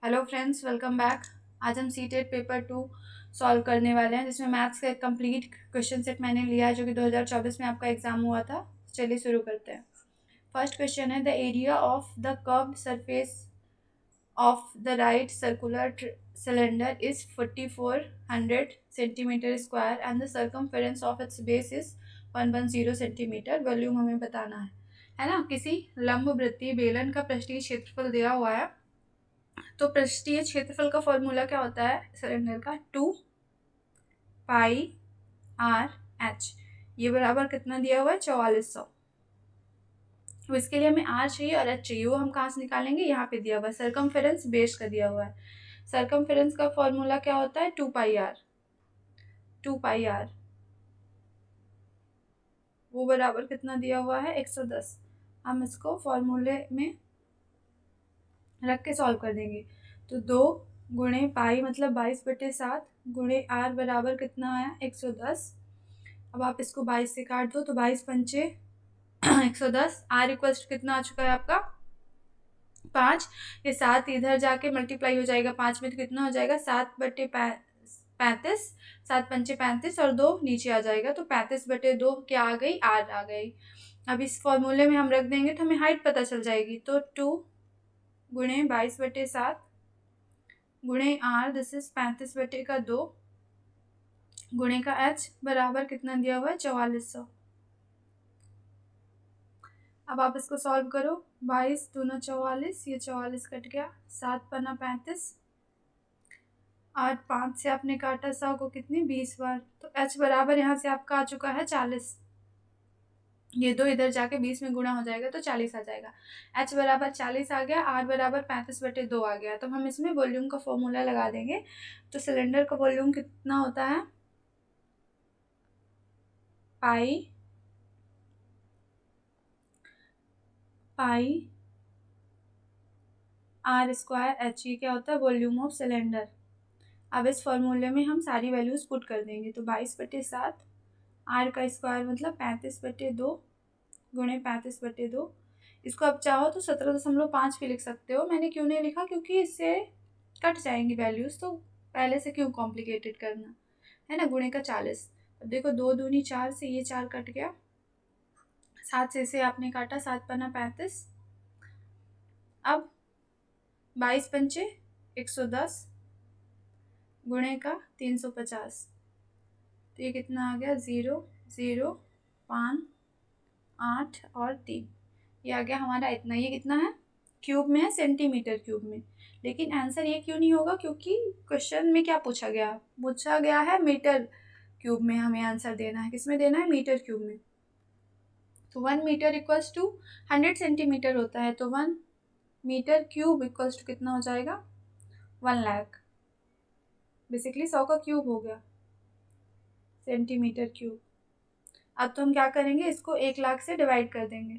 Hello friends, welcome back. आज हम CTET paper 2 solve करने वाले हैं, जिसमें मैथ्स का एक कंप्लीट क्वेश्चन सेट मैंने लिया है जो कि 2024 में आपका एग्जाम हुआ था। चलिए शुरू करते हैं। फर्स्ट क्वेश्चन है, the area of the curved surface of the right circular cylinder is 4400 centimetre square and the circumference of its base is 110 centimetre. Volume हमें बताना है ना। किसी लंब वृत्तीय बेलन का पृष्ठीय क्षेत्रफल दिया हुआ है, तो पृष्ठीय क्षेत्रफल का फॉर्मूला क्या होता है सिलेंडर का? 2 पाई r h। ये बराबर कितना दिया हुआ है? 4400। तो इसके लिए हमें r चाहिए और h चाहिए। वो हम कहाँ से निकालेंगे? यहाँ पे दिया हुआ है, सर्कमफेरेंस बेस का दिया हुआ है। सर्कमफेरेंस का फॉर्मूला क्या होता है? 2 पाई r। वो बराबर कितना दिया हुआ है? 110। हम इसको फॉर्मूले में रख के सॉल्व कर देंगे। तो 2 गुणे पाई मतलब 22/7 गुणे r बराबर कितना आया? 110। अब आप इसको 22 से काट दो तो 22 पंचे 110। r इक्वल्स कितना आ चुका है आपका? 5। ये 7 इधर जाके मल्टीप्लाई हो जाएगा 5 में, तो कितना हो जाएगा? 7/35। 7 पंचे 35 और 2 नीचे आ जाएगा, तो 35/2 क्या आ गई? r आ गई। अब इस फॉर्मूले में हम रख देंगे तो हमें हाइट पता चल जाएगी। तो 2 गुणे 22/7 गुणे r, दिस इज 35/2 गुणे का h बराबर कितना दिया हुआ है? 4400। अब आप इसको सॉल्व करो। 22 दूना 44, ये 44 कट गया। 7 पन्ना 35, 8 5 से आपने काटा 100 को कितनी? 20 बार। तो h बराबर यहाँ से आपका आ चुका है 40। ये 2 इधर जाके 20 में गुणा हो जाएगा तो 40 आ जाएगा। h बराबर 40 आ गया, r बराबर 35/2 आ गया। तो हम इसमें वॉल्यूम का फॉर्मूला लगा देंगे। तो सिलेंडर का वॉल्यूम कितना होता है? पाई r²h। ये क्या होता है? Volume of cylinder. अब इस फॉर्मूले में हम सारी वैल्यूज पुट कर देंगे। तो 22/7 r का स्क्वायर मतलब 35/2 गुणे 35/2। इसको आप चाहो तो 17.5 भी लिख सकते हो। मैंने क्यों नहीं लिखा? क्योंकि इससे कट जाएंगी वैल्यूज, तो पहले से क्यों कॉम्प्लिकेटेड करना, है ना। गुणे का 40। अब देखो 2 दूनी 4 से ये 4 कट गया। 7 से इसे आपने काटा, 7 पन्ना 35। अब 22 पंचे 110 गुणे का 350। तो ये कितना आ गया? 0 0 5 8 और 3। ये आ गया हमारा इतना। ये कितना है? क्यूब में है, सेंटीमीटर क्यूब में। लेकिन आंसर ये क्यों नहीं होगा? क्योंकि क्वेश्चन में क्या पूछा गया? पूछा गया है मीटर क्यूब में। हमें आंसर देना है किस में देना है? मीटर क्यूब में। तो 1 मीटर इक्वल्स टू 100 सेंटीमीटर होता है। तो 1 मीटर क्यूब इक्वल्स टू कितना हो जाएगा? 1 लाख। बेसिकली 100 का क्यूब हो गया सेंटीमीटर क्यूब। अब तो हम क्या करेंगे? इसको 1 लाख से डिवाइड कर देंगे,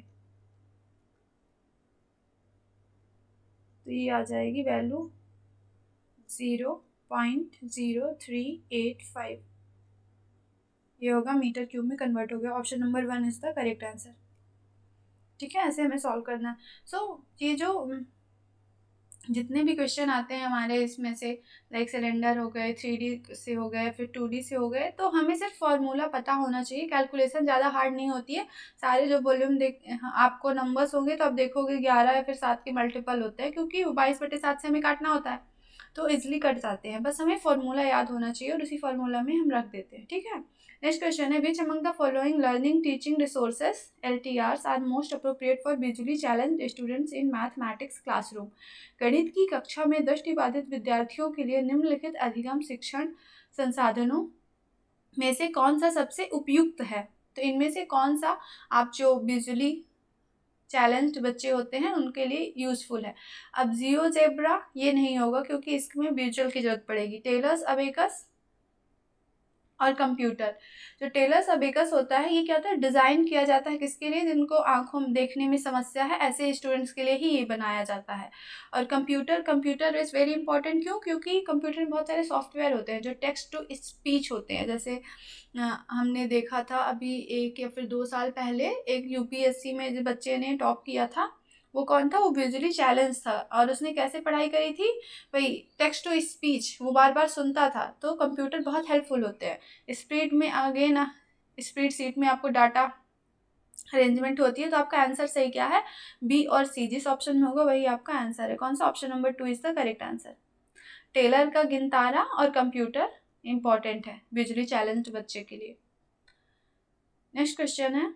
तो ये आ जाएगी वैल्यू 0.0385। ये होगा मीटर क्यूब में कन्वर्ट हो गया। Option number 1 is the correct answer. ठीक है, ऐसे हमें सॉल्व करना है। ये जो जितने भी क्वेश्चन आते हैं हमारे इसमें से, लाइक सिलेंडर हो गए, 3D से हो गए, फिर 2D से हो गए, तो हमें सिर्फ फॉर्मूला पता होना चाहिए। कैलकुलेशन ज़्यादा हार्ड नहीं होती है। सारे जो वॉल्यूम देख आपको नंबर्स होंगे तो आप देखोगे 11 या फिर 7 के मल्टीपल होते हैं, क्योंकि 22/7 से हमें काटना होता है, तो इजिली कट जाते हैं। बस हमें फॉर्मूला याद होना चाहिए और उसी फॉर्मूला में हम रख देते हैं। ठीक है। नेक्स्ट क्वेश्चन है, which among the following learning teaching resources LTRs are most appropriate for visually challenged students in mathematics classroom. गणित की कक्षा में दृष्टिबाधित विद्यार्थियों के लिए निम्नलिखित अधिगम शिक्षण संसाधनों में से कौन सा सबसे उपयुक्त है? तो इनमें से कौन सा आप जो विजुअली चैलेंज्ड बच्चे होते हैं उनके लिए यूजफुल है? अब जियोजेब्रा ये नहीं होगा, क्योंकि इसमें विजुअल की जरूरत पड़ेगी। टेलर्स अबेकस और कंप्यूटर। जो टेलर्स अबेकस होता है, ये क्या होता है? डिजाइन किया जाता है किसके लिए? जिनको आंखों में देखने में समस्या है, ऐसे स्टूडेंट्स के लिए ही ये बनाया जाता है। और कंप्यूटर इज वेरी इंपॉर्टेंट। क्यों? क्योंकि कंप्यूटर में बहुत सारे सॉफ्टवेयर होते हैं जो टेक्स्ट टू स्पीच होते हैं। जैसे हमने देखा था अभी 1 या फिर 2 साल पहले, एक यूपीएससी में जो बच्चे ने टॉप किया था, वो कौन था? वो विजुअली चैलेंज था। और उसने कैसे पढ़ाई करी थी? भाई टेक्स्ट टू स्पीच, वो बार बार सुनता था। तो कंप्यूटर बहुत हेल्पफुल होते हैं। स्प्रेड में आगे ना, स्प्रेड शीट में आपको डाटा अरेंजमेंट होती है। तो आपका आंसर सही क्या है? बी और सी, जिस ऑप्शन में होगा वही आपका आंसर है। कौन सा? Option number 2 is the correct answer. Taylor का गिनतारा और कंप्यूटर इंपॉर्टेंट है विजुअली चैलेंज्ड बच्चे के लिए। नेक्स्ट क्वेश्चन है,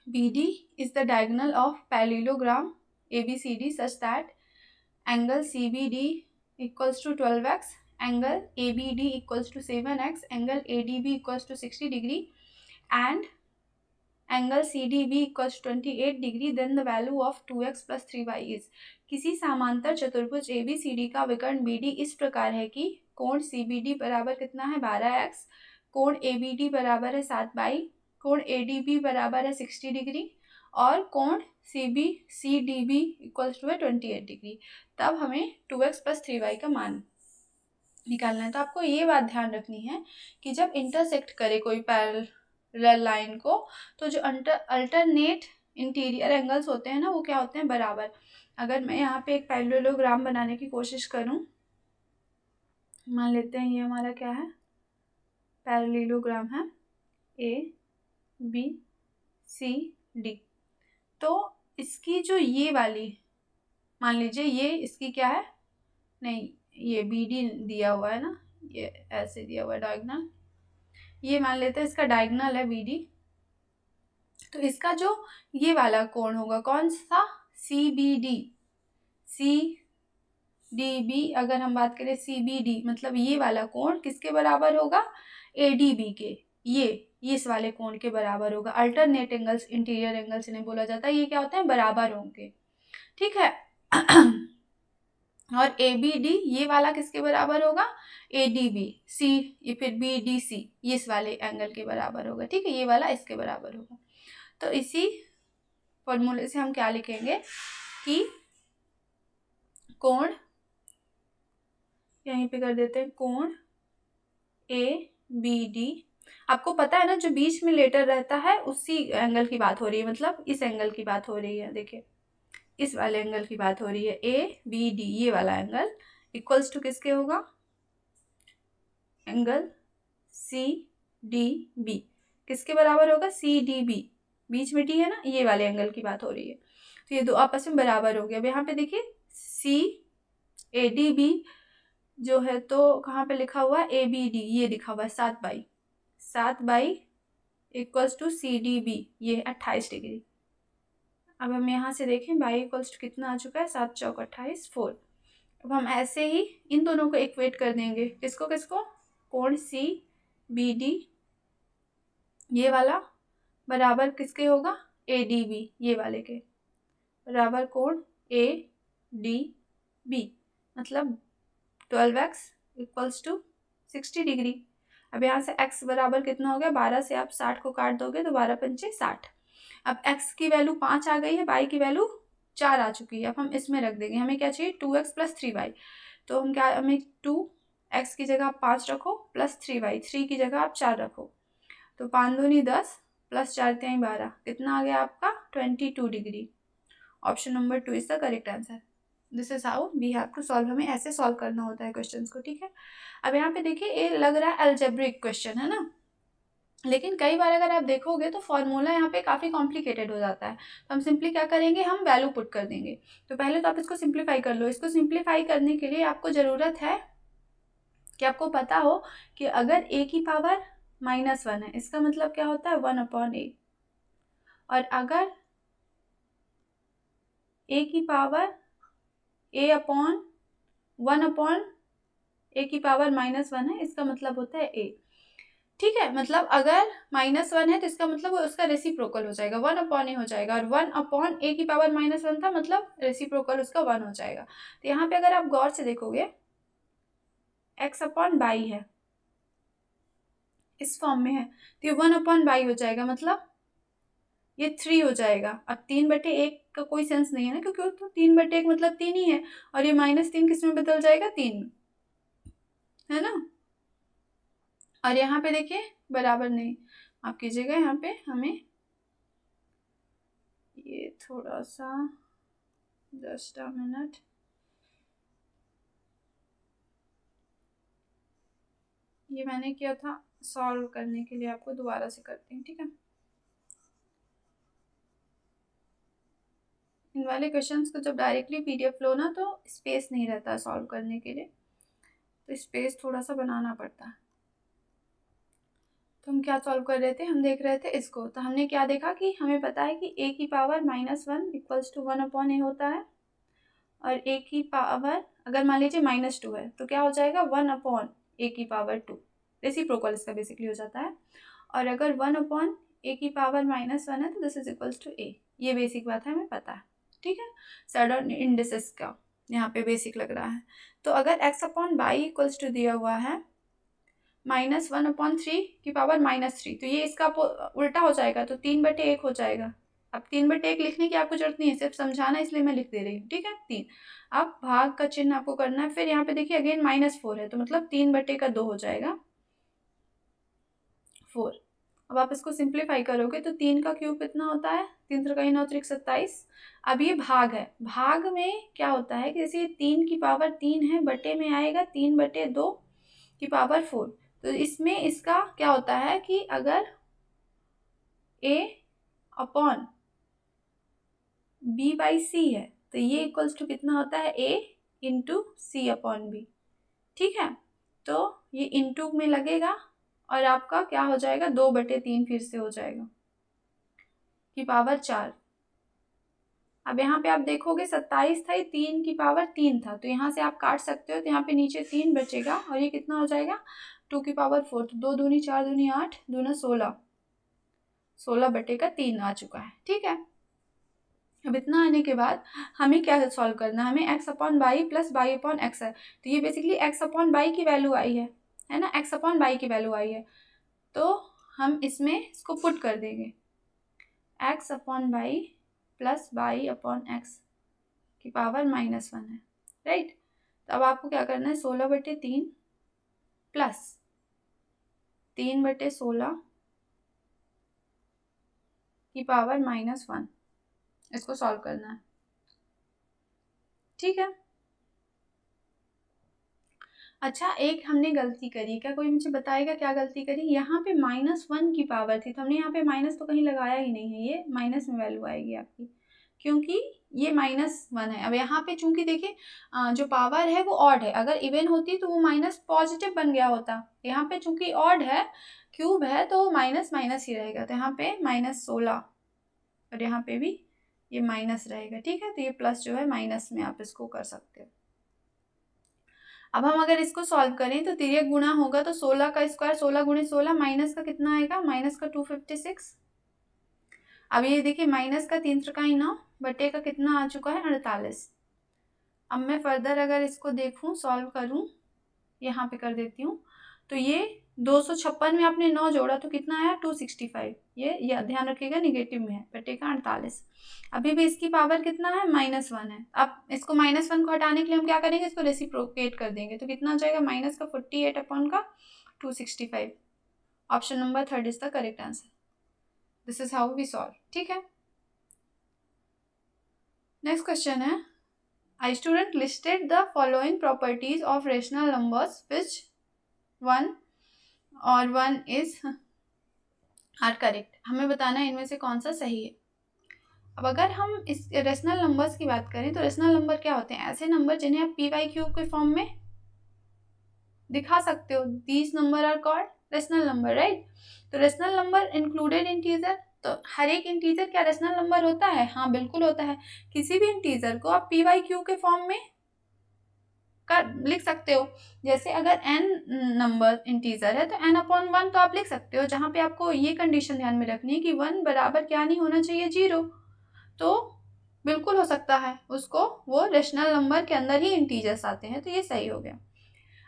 BD is the diagonal of parallelogram ABCD such that angle CBD equals to 12x, angle ABD equals to 7x, angle ADB equals to 60 degree and angle CDB equals to 28 degree, then the value of 2x plus 3y is। किसी समांतर चतुर्भुज ABCD का विकर्ण BD इस प्रकार है कि कोण CBD बराबर कितना है? 12x, कोण ABD बराबर है 7y, कोण ADB बराबर है 60 डिग्री और कोण CDB इक्वल्स टू है 28 डिग्री। तब हमें 2x प्लस 3y का मान निकालना है। तो आपको ये बात ध्यान रखनी है कि जब इंटरसेक्ट करे कोई पैरेलल लाइन को, तो जो अल्टरनेट इंटीरियर एंगल्स होते हैं ना, वो क्या होते हैं? बराबर। अगर मैं यहाँ पे एक पैरेललोग्राम बनाने की कोशिश करूँ, मान लेते हैं ये हमारा क्या है? पैरेललोग्राम है ABCD। तो इसकी जो ये वाली, मान लीजिए ये इसकी क्या है? नहीं, ये BD दिया हुआ है ना, ये ऐसे दिया हुआ है डायगोनल। ये मान लेते हैं इसका डायगोनल है BD। तो इसका जो ये वाला कोण होगा कौन सा? CDB। अगर हम बात करें CBD, मतलब ये वाला कोण किसके बराबर होगा? ADB के। ये इस वाले कोण के बराबर होगा। अल्टरनेट एंगल्स इंटीरियर एंगल्स इन्हें बोला जाता है। ये क्या होते हैं? बराबर होंगे, ठीक है। और ABD ये वाला किसके बराबर होगा? ADB। C ये फिर BDC ये इस वाले एंगल के बराबर होगा, ठीक है। ये वाला इसके बराबर होगा। तो इसी फॉर्मूले से हम क्या लिखेंगे कि कोण, यहीं पे कर देते हैं कोण ABD। आपको पता है ना, जो बीच में लेटर रहता है उसी एंगल की बात हो रही है, मतलब इस एंगल की बात हो रही है। देखिए इस वाले एंगल की बात हो रही है। ABD ये वाला एंगल इक्वल्स टू किसके होगा? एंगल CDB किसके बराबर होगा? CDB, बीच में D है ना, ये वाले एंगल की बात हो रही है। तो ये दो आपस में बराबर हो गया। अब यहाँ पे देखिए CADB जो है तो कहाँ पे लिखा हुआ है? ABD ये लिखा हुआ है 7 बाई इक्वल्स टू CDB ये 28 डिग्री। अब हम यहाँ से देखें बाई इक्वल्स टू कितना आ चुका है? 7 चौक 28 4। अब हम ऐसे ही इन दोनों को इक्वेट कर देंगे। किसको किसको? कोण CBD ये वाला बराबर किसके होगा? ADB ये वाले के बराबर कोण ADB, मतलब 12x इक्वल्स टू 60 डिग्री। अब यहाँ से x बराबर कितना हो गया? 12 से आप 60 को काट दोगे तो 12 पंचे 60। अब x की वैल्यू 5 आ गई है, y की वैल्यू 4 आ चुकी है। अब हम इसमें रख देंगे। हमें क्या चाहिए? 2x plus 3y। तो हम क्या, हमें 2x की जगह आप 5 रखो प्लस 3y, 3 की जगह आप 4 रखो। तो 5 दूनी 10 प्लस 4 तिहाई 12, कितना आ गया आपका? 22 डिग्री। Option number 2 is the correct answer. This is how we have to solve. हमें ऐसे सॉल्व करना होता है क्वेश्चंस को, ठीक है। अब यहाँ पे देखिए ये लग रहा है अलजेब्रिक क्वेश्चन है ना, लेकिन कई बार अगर आप देखोगे तो फॉर्मूला यहाँ पे काफ़ी कॉम्प्लिकेटेड हो जाता है। तो हम सिंपली क्या करेंगे? हम वैल्यू पुट कर देंगे। तो पहले तो आप इसको सिंप्लीफाई कर लो। इसको सिंप्लीफाई करने के लिए आपको ज़रूरत है कि आपको पता हो कि अगर a की पावर -1 है, इसका मतलब क्या होता है? 1/a। और अगर a की पावर a की पावर -1 है, इसका मतलब होता है a, ठीक है। मतलब अगर -1 है तो इसका मतलब उसका रेसिप्रोकल हो जाएगा, 1/a हो जाएगा। और 1/a की पावर -1 था, मतलब रेसिप्रोकल उसका 1 हो जाएगा। तो यहाँ पे अगर आप गौर से देखोगे x/y है, इस फॉर्म में है, तो ये 1/y हो जाएगा, मतलब ये 3 हो जाएगा। अब 3/1 का कोई सेंस नहीं है ना, क्योंकि तो 3/1 मतलब 3 ही है। और ये -3 किस में बदल जाएगा? 3 में, है ना। और यहाँ पे देखिए बराबर नहीं, आप कीजिएगा, यहाँ पे हमें ये थोड़ा सा 10 मिनट, ये मैंने किया था सॉल्व करने के लिए, आपको दोबारा से करती हूँ, ठीक है। इन वाले क्वेश्चंस को जब डायरेक्टली पीडीएफ लो ना तो स्पेस नहीं रहता है सॉल्व करने के लिए, तो स्पेस थोड़ा सा बनाना पड़ता है। तो हम क्या सॉल्व कर रहे थे, हम देख रहे थे इसको, तो हमने क्या देखा कि हमें पता है कि a की पावर -1 इक्वल्स टू 1/a होता है, और a की पावर अगर मान लीजिए -2 है तो क्या हो जाएगा 1/a की पावर 2, रेसिप्रोकल इसका बेसिकली हो जाता है। और अगर 1/a की पावर -1 है तो this is equals to a। ये बेसिक बात है, हमें पता है, ठीक है। सडन इंडिसेस का यहाँ पे बेसिक लग रहा है। तो अगर x/y इक्वल्स टू दिया हुआ है -1/3 की पावर -3, तो ये इसका उल्टा हो जाएगा, तो 3/1 हो जाएगा। अब 3/1 लिखने की आपको जरूरत नहीं है, सिर्फ समझाना इसलिए मैं लिख दे रही हूँ, ठीक है। 3, अब भाग का चिन्ह आपको करना है, फिर यहाँ पे देखिए अगेन -4 है, तो मतलब 3/2 हो जाएगा 4। अब आप इसको सिंप्लीफाई करोगे तो 3 का क्यूब कितना होता है, 3 3 9 27। अब ये भाग है, भाग में क्या होता है कि जैसे 3 की पावर 3 है, बटे में आएगा 3/2 की पावर 4। तो इसमें इसका क्या होता है कि अगर a/b/c है तो ये इक्वल्स टू कितना होता है, a इंटू c/b, ठीक है। तो ये इंटू में लगेगा और आपका क्या हो जाएगा 2/3 फिर से हो जाएगा की पावर 4। अब यहाँ पे आप देखोगे 27 था, ये 3 की पावर 3 था, तो यहाँ से आप काट सकते हो, तो यहाँ पे नीचे 3 बचेगा और ये कितना हो जाएगा 2 की पावर 4, तो 2 दूनी 4 दूनी 8 दूना 16, 16/3 आ चुका है, ठीक है। अब इतना आने के बाद हमें क्या सॉल्व करना है, हमें x/y प्लस y/x है, तो ये बेसिकली x/y की वैल्यू आई है ना, x/y की वैल्यू आई है, तो हम इसमें इसको पुट कर देंगे, x/y प्लस y/x की पावर -1 है, राइट। तो अब आपको क्या करना है, 16/3 प्लस 3/16 की पावर -1, इसको सॉल्व करना है, ठीक है। अच्छा, एक हमने गलती करी, क्या कोई मुझे बताएगा क्या गलती करी, यहाँ पे -1 की पावर थी, तो हमने यहाँ पे माइनस तो कहीं लगाया ही नहीं है, ये माइनस में वैल्यू आएगी आपकी, क्योंकि ये -1 है। अब यहाँ पे चूंकि देखिए जो पावर है वो ऑड है, अगर इवन होती तो वो माइनस पॉजिटिव बन गया होता, यहाँ पे चूंकि ऑड है, क्यूब है, तो माइनस माइनस ही रहेगा, तो यहाँ पे -16 और यहाँ पे भी ये माइनस रहेगा, ठीक है। तो ये प्लस जो है माइनस में आप इसको कर सकते हो। अब हम अगर इसको सॉल्व करें तो तिर्यक गुणा होगा, तो 16 का स्क्वायर 16 गुणे 16, माइनस का कितना आएगा, माइनस का 256। अब ये देखिए माइनस का 3 त्रिकाई 9 बटे का कितना आ चुका है 48। अब मैं फर्दर अगर इसको देखूं सॉल्व करूं, यहाँ पे कर देती हूँ, तो ये 256 में आपने 9 जोड़ा तो कितना आया 265, ये ध्यान रखिएगा निगेटिव में है, बटे का 48। अभी भी इसकी पावर कितना है -1 है। अब इसको -1 को हटाने के लिए हम क्या करेंगे, इसको रेसिप्रोकेट कर देंगे, तो कितना आ जाएगा माइनस का 48/265। Option number 3 is the correct answer. This is how we solve, ठीक है। नेक्स्ट क्वेश्चन है, A student listed the following properties of rational numbers which one is are correct। हमें बताना है इनमें से कौन सा सही है। अब अगर हम इस रेशनल नंबर्स की बात करें तो रेशनल नंबर क्या होते हैं, ऐसे नंबर जिन्हें आप p/q के फॉर्म में दिखा सकते हो, these number are called rational number, right. तो रेशनल नंबर इंक्लूडेड इंटीजर, तो हर एक इंटीजर क्या रेशनल नंबर होता है, हाँ बिल्कुल होता है। किसी भी इंटीजर को आप p/q के फॉर्म में लिख सकते हो, जैसे अगर n नंबर इंटीजर है तो n/1 तो आप लिख सकते हो, जहां पे आपको ये कंडीशन ध्यान में रखनी है कि 1 बराबर क्या नहीं होना चाहिए 0, तो बिल्कुल हो सकता है उसको, वो रेशनल नंबर के अंदर ही इंटीजर्स आते हैं, तो ये सही हो गया।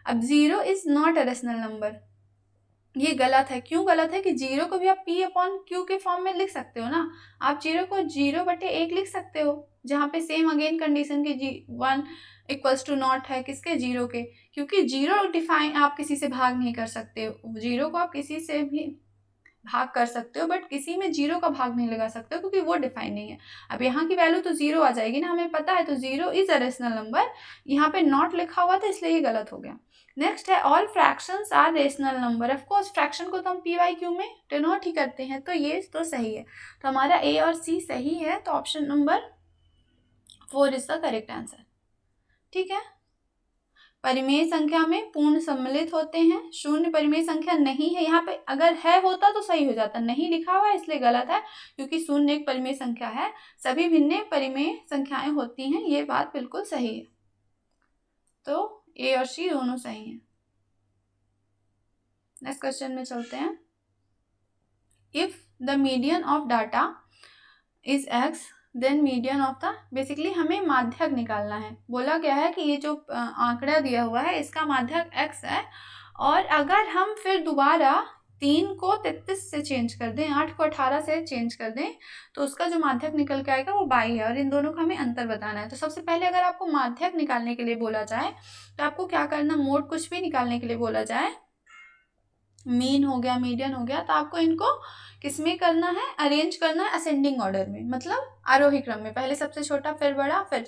अब 0 is not a rational number, ये गलत है। क्यों गलत है कि 0 को भी आप p/q के फॉर्म में लिख सकते हो ना, आप 0 को 0/1 लिख सकते हो, जहाँ पे सेम अगेन कंडीशन की 1 इक्वल्स टू नॉट है किसके 0 के, क्योंकि 0 डिफाइन आप किसी से भाग नहीं कर सकते, 0 को आप किसी से भी भाग कर सकते हो, बट किसी में 0 का भाग नहीं लगा सकते हो क्योंकि वो डिफाइन नहीं है। अब यहाँ की वैल्यू तो 0 आ जाएगी ना, हमें पता है, तो 0 इज अ रेशनल नंबर। यहाँ पे नॉट लिखा हुआ था इसलिए ये गलत हो गया। नेक्स्ट है all fractions are rational number. Of course fraction को तो हम PYQ में डिनोट ही करते हैं, तो ये तो सही है। तो हमारा A और C सही है, तो option number 4 is the correct answer. ठीक है। परिमेय संख्या में पूर्ण सम्मिलित होते हैं, शून्य परिमेय संख्या नहीं है। यहाँ पे अगर है होता तो सही हो जाता, नहीं लिखा हुआ है इसलिए गलत है, क्योंकि शून्य एक परिमेय संख्या है, सभी भिन्न परिमेय संख्याएं होती हैं, ये बात बिल्कुल सही है। तो A और C दोनों सही हैं। नेक्स्ट क्वेश्चन में चलते हैं। If the median of data is x, then median of the, basically हमें माध्यक निकालना है। बोला गया है कि ये जो आंकड़ा दिया हुआ है इसका माध्यक x है, और अगर हम फिर दोबारा 3 को 33 से चेंज कर दें, 8 को 18 से चेंज कर दें, तो उसका जो माध्यक निकल के आएगा वो y है, और इन दोनों का हमें अंतर बताना है। तो सबसे पहले अगर आपको माध्यक निकालने के लिए बोला जाए तो आपको क्या करना, मोड कुछ भी निकालने के लिए बोला जाए, मीन हो गया, मीडियन हो गया, तो आपको इनको किसमें करना है, अरेंज करना है असेंडिंग ऑर्डर में, मतलब आरोही क्रम में, पहले सबसे छोटा फिर बड़ा फिर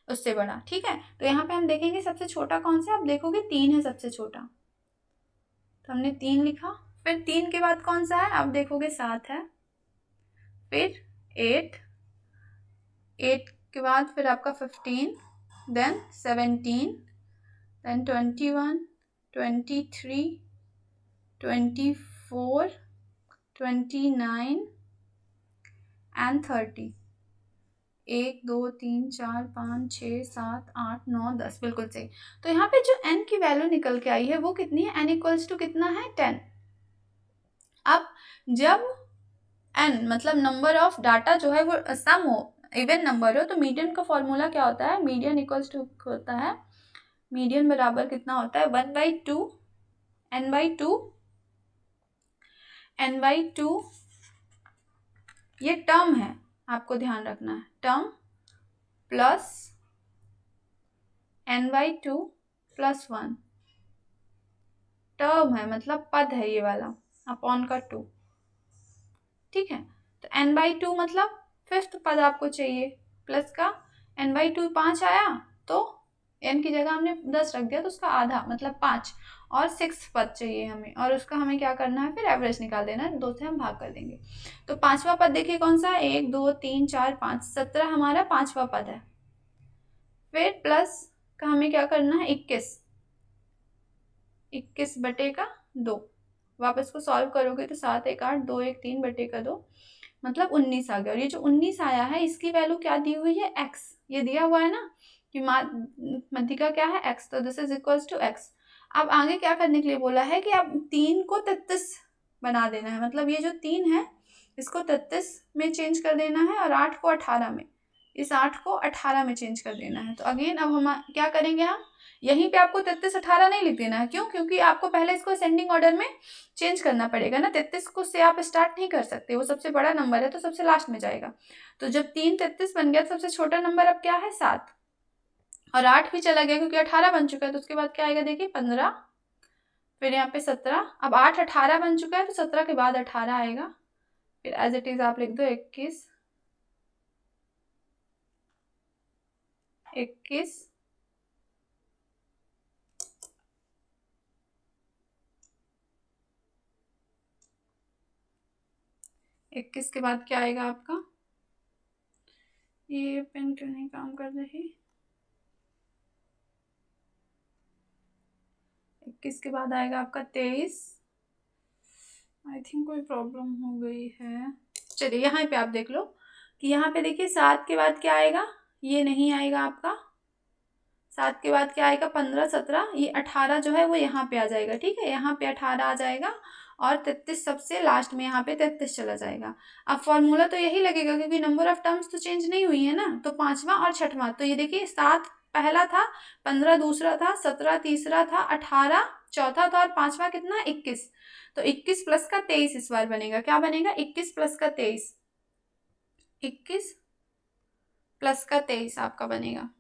उससे बड़ा। ठीक है। तो यहाँ पे हम देखेंगे सबसे छोटा कौन सा, आप देखोगे 3 है सबसे छोटा, तो हमने 3 लिखा। फिर 3 के बाद कौन सा है, आप देखोगे 7 है, फिर 8 के बाद फिर आपका 15, देन 17, देन 21, 23, 24, 29 एंड 30। 1 2 3 4 5 6 7 8 9 10, बिल्कुल सही। तो यहाँ पे जो n की वैल्यू निकल के आई है वो कितनी है, n इक्वल्स टू कितना है, 10। अब जब n मतलब नंबर ऑफ डाटा जो है वो सम हो, इवन नंबर हो, तो मीडियन का फॉर्मूला क्या होता है, मीडियन इक्वल्स टू होता है, मीडियन बराबर कितना होता है, 1/2 n/2 ये टर्म है, आपको ध्यान रखना है, term plus n/2 plus 1, term है मतलब पद है ये वाला, अपॉन का 2। ठीक है। तो n/2 मतलब 5th पद आपको चाहिए, प्लस का n/2 5 आया, तो n की जगह हमने 10 रख दिया, तो उसका आधा मतलब 5, और 6th पद चाहिए हमें, और उसका हमें क्या करना है, फिर एवरेज निकाल देना है, 2 से हम भाग कर देंगे। तो 5वां पद देखिए कौन सा है, 1 2 3 4 5, 17 हमारा 5वां पद है। फिर प्लस का हमें क्या करना है, 21/2, वापस को सॉल्व करोगे तो 7 1 8 2 1 3/2 मतलब 19 आ गया। और ये जो 19 आया है इसकी वैल्यू क्या दी हुई है, x, ये दिया हुआ है ना कि मध्यिका क्या है, x, तो this is equals to x। अब आगे क्या करने के लिए बोला है कि अब 3 को 33 बना देना है, मतलब ये जो 3 है इसको 33 में चेंज कर देना है, और 8 को 18 में, इस 8 को 18 में चेंज कर देना है। तो अगेन अब हम क्या करेंगे, हम यहीं पे आपको 33 18 नहीं लिख देना है, क्यों, क्योंकि आपको पहले इसको असेंडिंग ऑर्डर में चेंज करना पड़ेगा ना, 33 को से आप स्टार्ट नहीं कर सकते, वो सबसे बड़ा नंबर है तो सबसे लास्ट में जाएगा। तो जब 3 33 बन गया, सबसे छोटा नंबर अब क्या है, 7, और 8 भी चला गया क्योंकि 18 बन चुका है, तो उसके बाद क्या आएगा देखिए 15, फिर यहाँ पे 17, अब 8 18 बन चुका है तो 17 के बाद 18 आएगा, फिर एज इट इज आप लिख दो 21 21 के बाद क्या आएगा आपका, ये पेन क्यों नहीं काम कर रही, 21 के बाद आएगा आपका 23, आई थिंक कोई प्रॉब्लम हो गई है। चलिए यहाँ पे आप देख लो कि यहाँ पे देखिए 7 के बाद क्या आएगा, ये नहीं आएगा आपका, 7 के बाद क्या आएगा, 15 17, ये 18 जो है वो यहाँ पे आ जाएगा। ठीक है, यहाँ पे 18 आ जाएगा, और 33 सबसे लास्ट में यहाँ पे 33 चला जाएगा। अब फॉर्मूला तो यही लगेगा क्योंकि नंबर ऑफ टर्म्स तो चेंज नहीं हुई है ना, तो 5वां और 6वां, तो ये देखिए 7 पहला था, 15 दूसरा था, 17 तीसरा था, 18 चौथा था, और 5वां कितना, 21। तो 21 प्लस का 23 इस बार बनेगा, क्या बनेगा, 21 प्लस का 23, 21 प्लस का 23 आपका बनेगा,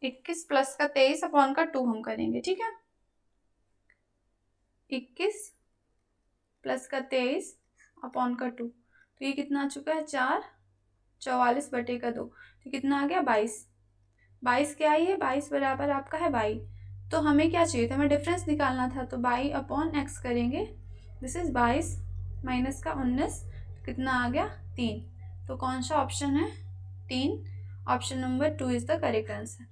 21 प्लस का 23 अपॉन का 2 हम करेंगे। ठीक है, 21 प्लस का 23 अपॉन का 2, तो ये कितना आ चुका है 4, 44/2, तो कितना आ गया 22। 22 क्या है, 22 बराबर आपका है y। तो हमें क्या चाहिए था, हमें डिफरेंस निकालना था, तो y अपॉन x करेंगे। दिस इज 22 माइनस का 19, कितना आ गया 3। तो कौन सा ऑप्शन है, 3। Option number 2 is the correct answer.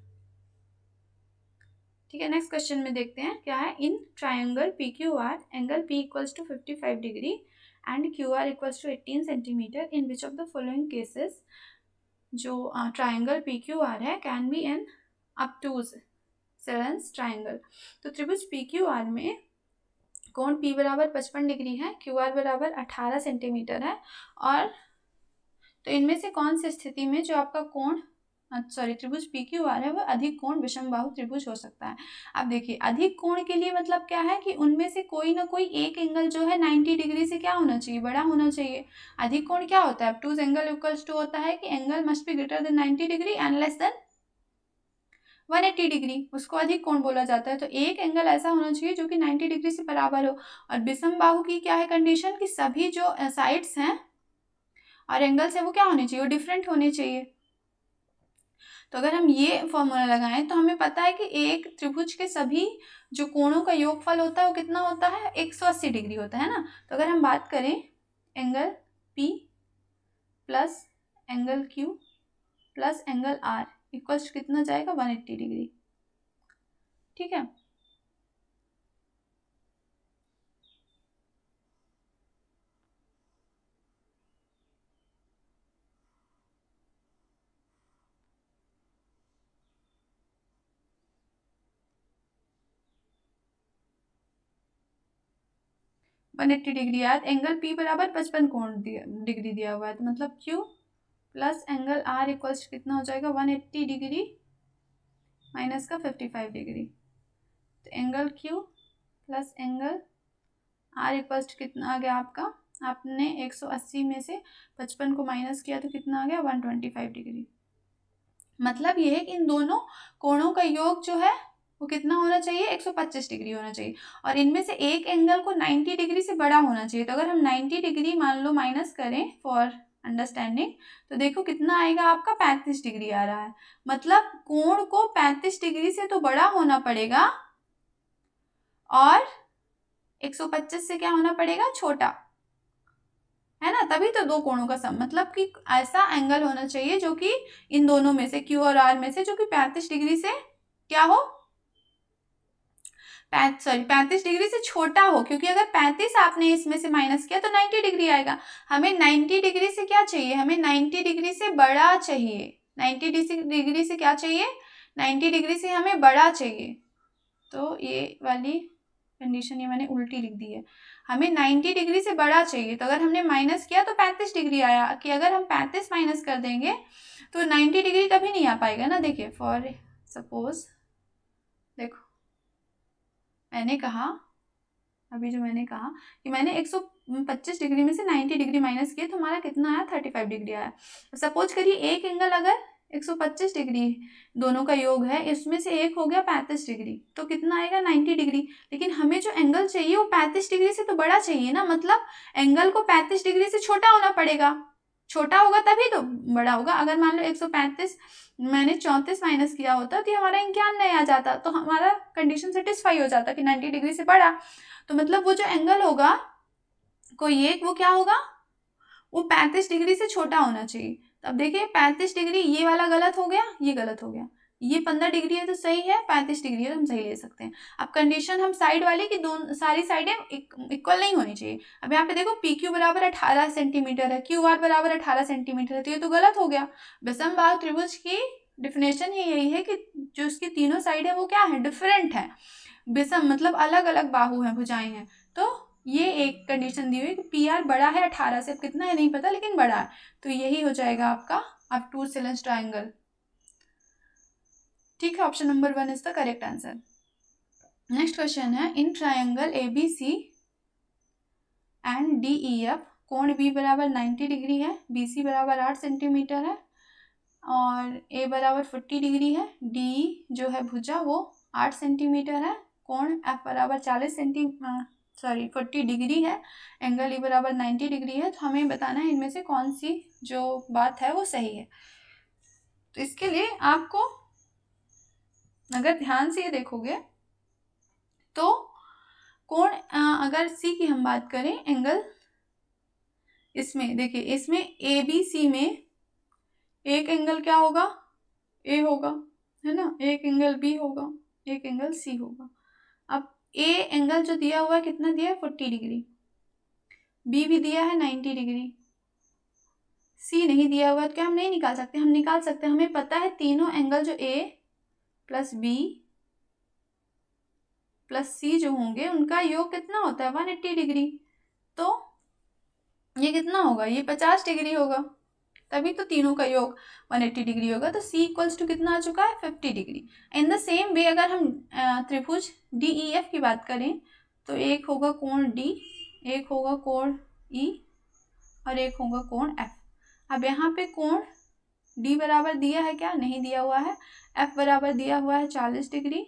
ठीक है, नेक्स्ट क्वेश्चन में देखते हैं क्या है। In triangle P Q R angle P equals to 55 degree and Q R equals to 18 centimetre, in which of the following cases जो triangle P Q R है can be an obtuse triangle. तो त्रिभुज P Q are में कोण P बराबर 55 degree है, Q R बराबर 18 centimetre है, और तो इनमें से कौन सी स्थिति में जो आपका कोण त्रिभुज पी क्यू आर है वह अधिक कोण विषम बाहु त्रिभुज हो सकता है। अब देखिए अधिक कोण के लिए मतलब क्या है कि उनमें से कोई ना कोई एक एंगल जो है 90 डिग्री से क्या होना चाहिए, बड़ा होना चाहिए। अधिक कोण क्या होता है, ऑब्टूज एंगल इक्वल्स टू होता है कि angle must be greater than 90 degree and less than 180 degree, उसको अधिक कोण बोला जाता है। तो एक एंगल ऐसा होना चाहिए जो कि 90 डिग्री से बराबर हो। और विषम बाहु की क्या है कंडीशन, कि सभी जो साइड्स हैं और एंगल्स हैं वो क्या होने चाहिए, वो डिफरेंट होने चाहिए। तो अगर हम ये फॉर्मूला लगाएं तो हमें पता है कि एक त्रिभुज के सभी जो कोणों का योगफल होता है वो कितना होता है, 180 डिग्री होता है ना। तो अगर हम बात करें angle P plus angle Q plus angle R equals कितना जाएगा, 180 डिग्री। ठीक है, वन 180 डिग्री यार, एंगल P बराबर 55 डिग्री दिया हुआ है, तो मतलब Q plus angle R equals कितना हो जाएगा, 180 डिग्री माइनस का 55 डिग्री। तो angle Q plus angle R equals कितना आ गया आपका, आपने 180 में से 55 को माइनस किया तो कितना आ गया, 125 डिग्री। मतलब ये है कि इन दोनों कोणों का योग जो है वो कितना होना चाहिए, 125 डिग्री होना चाहिए, और इनमें से एक एंगल को 90 डिग्री से बड़ा होना चाहिए। तो अगर हम 90 डिग्री मान लो माइनस करें फॉर अंडरस्टैंडिंग, तो देखो कितना आएगा आपका, 35 डिग्री आ रहा है। मतलब कोण को 35 डिग्री से तो बड़ा होना पड़ेगा और 125 से क्या होना पड़ेगा, छोटा, है ना, तभी तो दो कोणों का सम, मतलब कि ऐसा एंगल होना चाहिए जो कि इन दोनों में से Q और R में से जो कि 35 डिग्री से क्या हो, 35 डिग्री से छोटा हो, क्योंकि अगर 35 आपने इसमें से माइनस किया तो 90 डिग्री आएगा। हमें 90 डिग्री से क्या चाहिए, हमें 90 डिग्री से बड़ा चाहिए। 90 डिग्री से क्या चाहिए, 90 डिग्री से हमें बड़ा चाहिए। तो ये वाली कंडीशन ये मैंने उल्टी लिख दी है, हमें 90 डिग्री से बड़ा चाहिए। तो अगर हमने माइनस किया तो 35 डिग्री आया, कि अगर हम 35 माइनस कर देंगे तो 90 डिग्री कभी नहीं आ पाएगा ना। देखिए फॉर सपोज, देखो मैंने कहा, अभी जो मैंने कहा कि मैंने 125 डिग्री में से 90 डिग्री माइनस किया तो हमारा कितना आया, 35 डिग्री आया। सपोज करिए एक एंगल अगर 125 डिग्री दोनों का योग है, इसमें से एक हो गया 35 डिग्री, तो कितना आएगा, 90 डिग्री। लेकिन हमें जो एंगल चाहिए वो 35 डिग्री से तो बड़ा चाहिए ना, मतलब एंगल को 35 डिग्री से छोटा होना पड़ेगा, छोटा होगा तभी तो बड़ा होगा। अगर मान लो 135 मैंने 34 माइनस किया होता तो हमारा 91 आ जाता, तो हमारा कंडीशन सेटिस्फाई हो जाता कि 90 डिग्री से बड़ा। तो मतलब वो जो एंगल होगा कोई एक, वो क्या होगा, वो 35 डिग्री से छोटा होना चाहिए। अब देखिए 35 डिग्री ये वाला गलत हो गया, ये गलत हो गया, ये 15 डिग्री है तो सही है, 35 डिग्री है तो हम सही ले सकते हैं। अब कंडीशन हम साइड वाले की दोनों सारी साइडें इक्वल नहीं होनी चाहिए। अब यहाँ पे देखो पी क्यू बराबर 18 सेंटीमीटर है, क्यू आर बराबर 18 सेंटीमीटर है, तो ये तो गलत हो गया। विषम बाहु त्रिभुज की डिफिनेशन ही यही है कि जो उसकी तीनों साइड है वो क्या है, डिफरेंट है। विषम मतलब अलग अलग बाहु हैं, भुजाएं हैं। तो ये एक कंडीशन दी हुई कि पी आर बड़ा है 18 से, अब कितना है नहीं पता लेकिन बड़ा है, तो यही हो जाएगा आपका ऑब्टूज ट्रायंगल। ठीक है, option number 1 is the correct answer. Next question है, in triangle A B C and D E F कोण बी बराबर 90 डिग्री है, बी सी बराबर 8 सेंटीमीटर है और ए बराबर 40 डिग्री है, डी जो है भुजा वो 8 सेंटीमीटर है, कोण एफ बराबर 40 सॉरी 40 डिग्री है, एंगल ई बराबर 90 डिग्री है, तो हमें बताना है इनमें से कौन सी जो बात है वो सही है। तो इसके लिए आपको अगर ध्यान से ये देखोगे तो कोण, अगर सी की हम बात करें एंगल, इसमें देखिए, इसमें ए बी सी में एक एंगल क्या होगा, ए होगा, है ना, एक एंगल बी होगा, एक एंगल सी होगा। अब ए एंगल जो दिया हुआ है कितना दिया है 40 डिग्री, बी भी दिया है 90 डिग्री, सी नहीं दिया हुआ है, तो क्या हम नहीं निकाल सकते, हम निकाल सकते हैं। हमें पता है तीनों एंगल जो ए प्लस बी प्लस सी जो होंगे उनका योग कितना होता है 180 डिग्री, तो ये कितना होगा, ये 50 डिग्री होगा, तभी तो तीनों का योग 180 डिग्री होगा। तो C इक्वल्स टू कितना आ चुका है 50 degree. In the same way अगर हम त्रिभुज DEF की बात करें तो एक होगा कोण D, एक होगा कोण E और एक होगा कोण F। अब यहाँ पे कोण D बराबर दिया है क्या, नहीं दिया हुआ है, F बराबर दिया हुआ है 40 डिग्री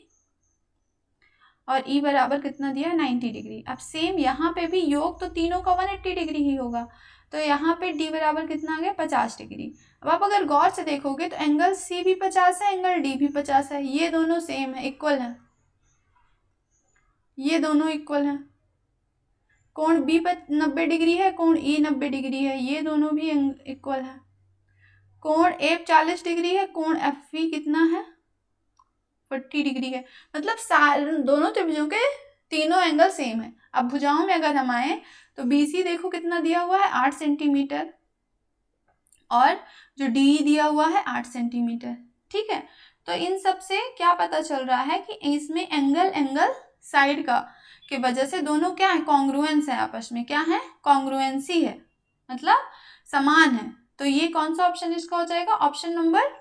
और E बराबर कितना दिया है 90 डिग्री। अब सेम यहाँ पे भी योग तो तीनों का 180 डिग्री ही होगा, तो यहाँ पे D बराबर कितना आ गया 50 डिग्री। अब आप अगर गौर से देखोगे तो एंगल C भी 50 है, एंगल D भी 50 है, ये दोनों सेम है, इक्वल है, ये दोनों इक्वल है। कोण B 90 डिग्री है, कोण E 90 डिग्री है, ये दोनों भी इक्वल है। कोण A 40 डिग्री है, कोण F भी कितना है 40 डिग्री है, मतलब दोनों त्रिभुजों के तीनों एंगल सेम है। अब भुजाओं में अगर हम आए तो BC देखो कितना दिया हुआ है 8 सेंटीमीटर और जो DE दिया हुआ है 8 सेंटीमीटर, ठीक है। तो इन सब से क्या पता चल रहा है कि इसमें एंगल साइड का की वजह से दोनों क्या है, कॉन्ग्रुएंस है, आपस में क्या है, कॉन्ग्रुएंसी है, मतलब समान है। तो ये कौन सा ऑप्शन इसका हो जाएगा, ऑप्शन नंबर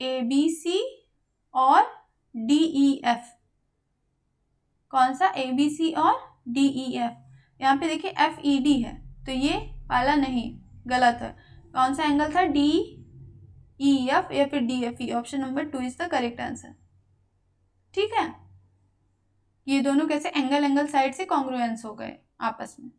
ABC और DEF। कौन सा, ABC और DEF। यहाँ पे देखिए FED है, तो ये वाला नहीं, गलत है। कौन सा एंगल था, DEF या फिर DFE, option number 2 is the correct answer, ठीक है। ये दोनों कैसे एंगल साइड से कॉन्ग्रुएंस हो गए आपस में।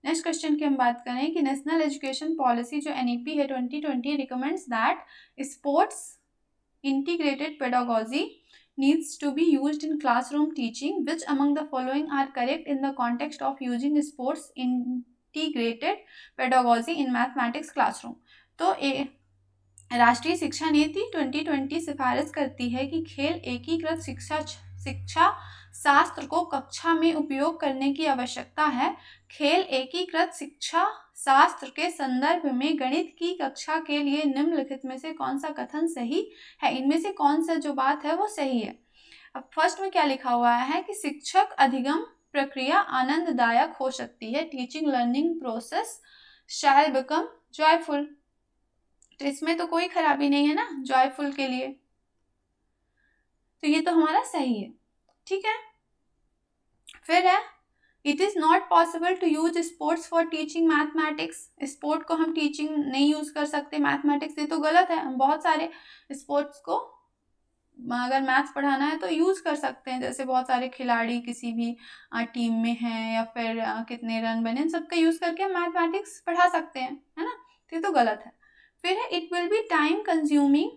नेक्स्ट क्वेश्चन की हम बात करें कि नेशनल एजुकेशन पॉलिसी जो NEP है 2020 recommends that sports integrated pedagogy needs to be used in classroom teaching. Which among the following are correct in the context of using sports integrated pedagogy in mathematics classroom? तो राष्ट्रीय शिक्षा नीति 2020 सिफारिश करती है कि खेल एकीकृत शिक्षा शास्त्र को कक्षा में उपयोग करने की आवश्यकता है। खेल एकीकृत शिक्षा शास्त्र के संदर्भ में गणित की कक्षा के लिए निम्नलिखित में से कौन सा कथन सही है, इनमें से कौन सा जो बात है वो सही है। अब फर्स्ट में क्या लिखा हुआ है कि शिक्षक अधिगम प्रक्रिया आनंददायक हो सकती है, टीचिंग लर्निंग प्रोसेस शैल बिकम जॉयफुल। तो इसमें तो कोई खराबी नहीं है ना जॉयफुल के लिए, तो ये तो हमारा सही है, ठीक है। फिर है it is not possible to use sports for teaching mathematics. Sport को हम टीचिंग नहीं यूज कर सकते मैथमेटिक्स, ये तो गलत है। हम बहुत सारे स्पोर्ट्स को अगर मैथ्स पढ़ाना है तो यूज कर सकते हैं, जैसे बहुत सारे खिलाड़ी किसी भी टीम में हैं या फिर कितने रन बने, सबका यूज करके हम मैथमेटिक्स पढ़ा सकते हैं, है ना, तो ये तो गलत है। फिर है it will be time consuming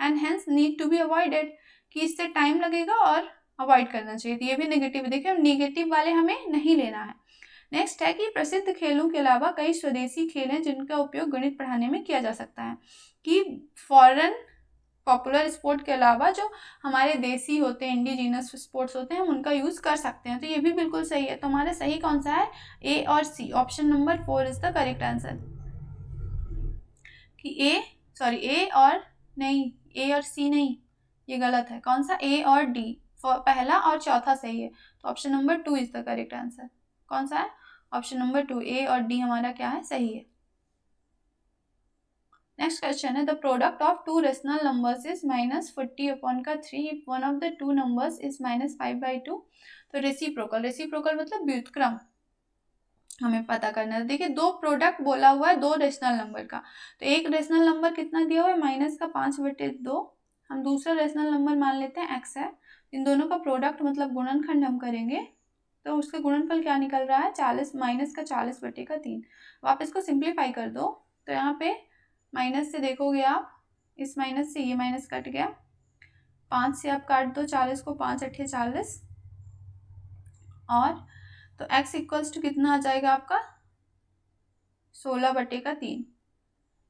and hence need to be avoided, कि इससे टाइम लगेगा और अवॉइड करना चाहिए, तो ये भी नेगेटिव। देखिए नेगेटिव वाले हमें नहीं लेना है। नेक्स्ट है कि प्रसिद्ध खेलों के अलावा कई स्वदेशी खेल हैं जिनका उपयोग गणित पढ़ाने में किया जा सकता है, कि फॉरेन पॉपुलर स्पोर्ट के अलावा जो हमारे देसी होते हैं, इंडिजिनस स्पोर्ट्स होते हैं, हम उनका यूज कर सकते हैं, तो ये भी बिल्कुल सही है। तो हमारा सही कौन सा है, ए और C, option number 4 is the correct answer. कि ए और नहीं, ए और सी नहीं, ये गलत है। कौन सा, ए और डी, पहला और चौथा सही है, तो option number 2 is the correct answer. कौन सा है, ऑप्शन नंबर 2, ए और डी हमारा क्या है, सही है। नेक्स्ट क्वेश्चन है the product of two rational numbers is -40/3 if one of the two numbers is -5/2। तो रेसिप्रोकल, रेसिप्रोकल मतलब व्युत्क्रम हमें पता करना है। देखिए दो प्रोडक्ट बोला हुआ है दो रेशनल नंबर का, तो एक रेशनल नंबर कितना दिया हुआ है -5/2, हम दूसरा रेशनल नंबर मान लेते हैं x है, इन दोनों का प्रोडक्ट मतलब गुणनखंड हम करेंगे तो उसका गुणनफल क्या निकल रहा है, 40 माइनस का 40/3। आप इसको सिंप्लीफाई कर दो तो यहाँ पे माइनस से देखोगे आप, इस माइनस से ये माइनस कट गया, 5 से आप काट दो 40 को, 5 अट्ठे 40, और तो x इक्वल्स टू कितना आ जाएगा आपका 16/3।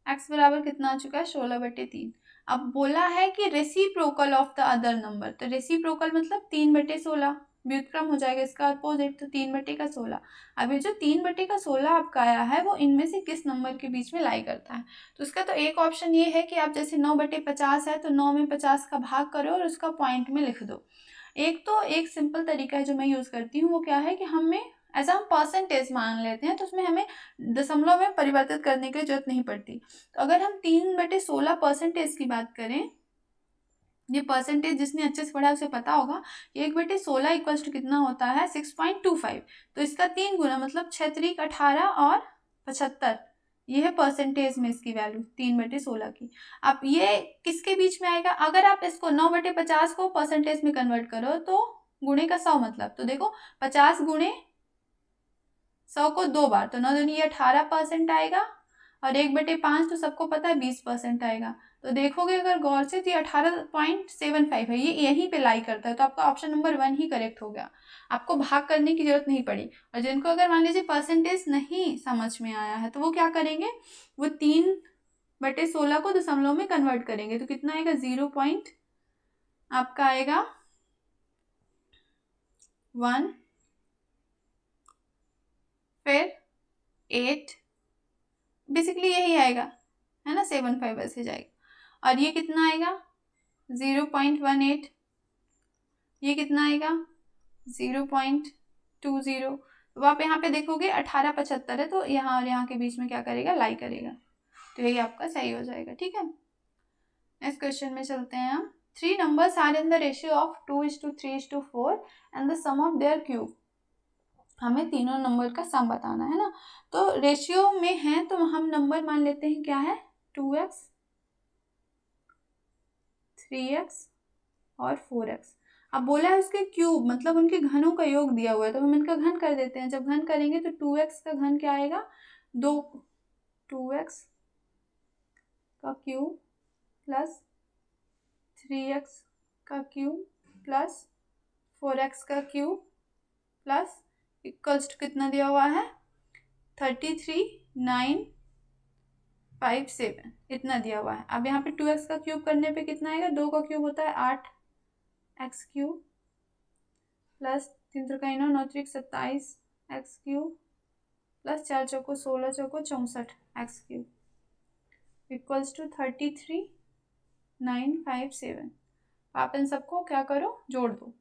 x बराबर कितना आ चुका है 16/3। अब बोला है कि reciprocal of the other number, तो रेसिप्रोकल मतलब 3/16, व्युत्क्रम हो जाएगा इसका अपोजिट, तो 3/16। अब ये जो 3/16 आपका आया है वो इनमें से किस नंबर के बीच में लाई करता है, तो उसका तो एक ऑप्शन ये है कि आप जैसे 9/50 है तो 9 में 50 का भाग करो और उसका पॉइंट में लिख दो। एक सिंपल तरीका है जो मैं यूज़ करती हूँ, वो क्या है कि हमें ऐसा हम परसेंटेज मान लेते हैं तो उसमें हमें दशमलव में परिवर्तित करने की जरूरत नहीं पड़ती। तो अगर हम 3/16 परसेंटेज की बात करें, ये परसेंटेज जिसने अच्छे से पढ़ा है उसे पता होगा, 1/16 इक्वल्स टू कितना होता है 6.25। तो इसका 3 गुना मतलब 6 त्रिक 18 और 75, ये है परसेंटेज में इसकी वैल्यू 3/16 की। अब ये किसके बीच में आएगा, अगर आप इसको 9/50 को परसेंटेज में कन्वर्ट करो तो गुणे का 100 मतलब, तो देखो 50 गुणे 100 को 2 बार, तो 9 दूनी 18% आएगा, और 1/5 तो सबको पता है 20% आएगा। तो देखोगे अगर गौर से तो ये 18.75 है, ये यहीं पे लाई करता है, तो आपका ऑप्शन नंबर 1 ही करेक्ट हो गया, आपको भाग करने की जरूरत नहीं पड़ी। और जिनको अगर मान लीजिए परसेंटेज नहीं समझ में आया है तो वो क्या करेंगे, वो 3/16 को दशमलव में कन्वर्ट करेंगे, तो कितना आएगा 0. आपका आएगा 1, फिर 8, बेसिकली यही आएगा है ना, 75 ऐसे जाएगा। और ये कितना आएगा 0.18, ये कितना आएगा 0.20। तो आप यहाँ पे देखोगे 1875 है, तो यहाँ और यहाँ के बीच में क्या करेगा, लाई करेगा, तो यही आपका सही हो जाएगा। ठीक है, नेक्स्ट क्वेश्चन में चलते हैं हम। 3 numbers are in the ratio of 2:3:4 and the sum of their cube। हमें तीनों नंबर का सम बताना है ना, तो रेशियो में है तो हम नंबर मान लेते हैं क्या है 2x, 3x और 4x। अब बोला है उसके क्यूब मतलब उनके घनों का योग दिया हुआ है, तो हम इनका घन कर देते हैं। जब घन करेंगे तो 2x का घन क्या आएगा 2x का क्यूब प्लस 3x का क्यूब प्लस 4x का क्यूब प्लस इक्वल्स टू कितना दिया हुआ है 33,957, इतना दिया हुआ है। अब यहाँ पे 2x का क्यूब करने पे कितना आएगा, 2 का क्यूब होता है 8x क्यूब प्लस 3 त्रिका 9 9 त्रिक 27 x क्यूब प्लस 4 चौको 16 चौको 64 x क्यूब इक्वल्स टू 33,957। आप इन सबको क्या करो जोड़ दो,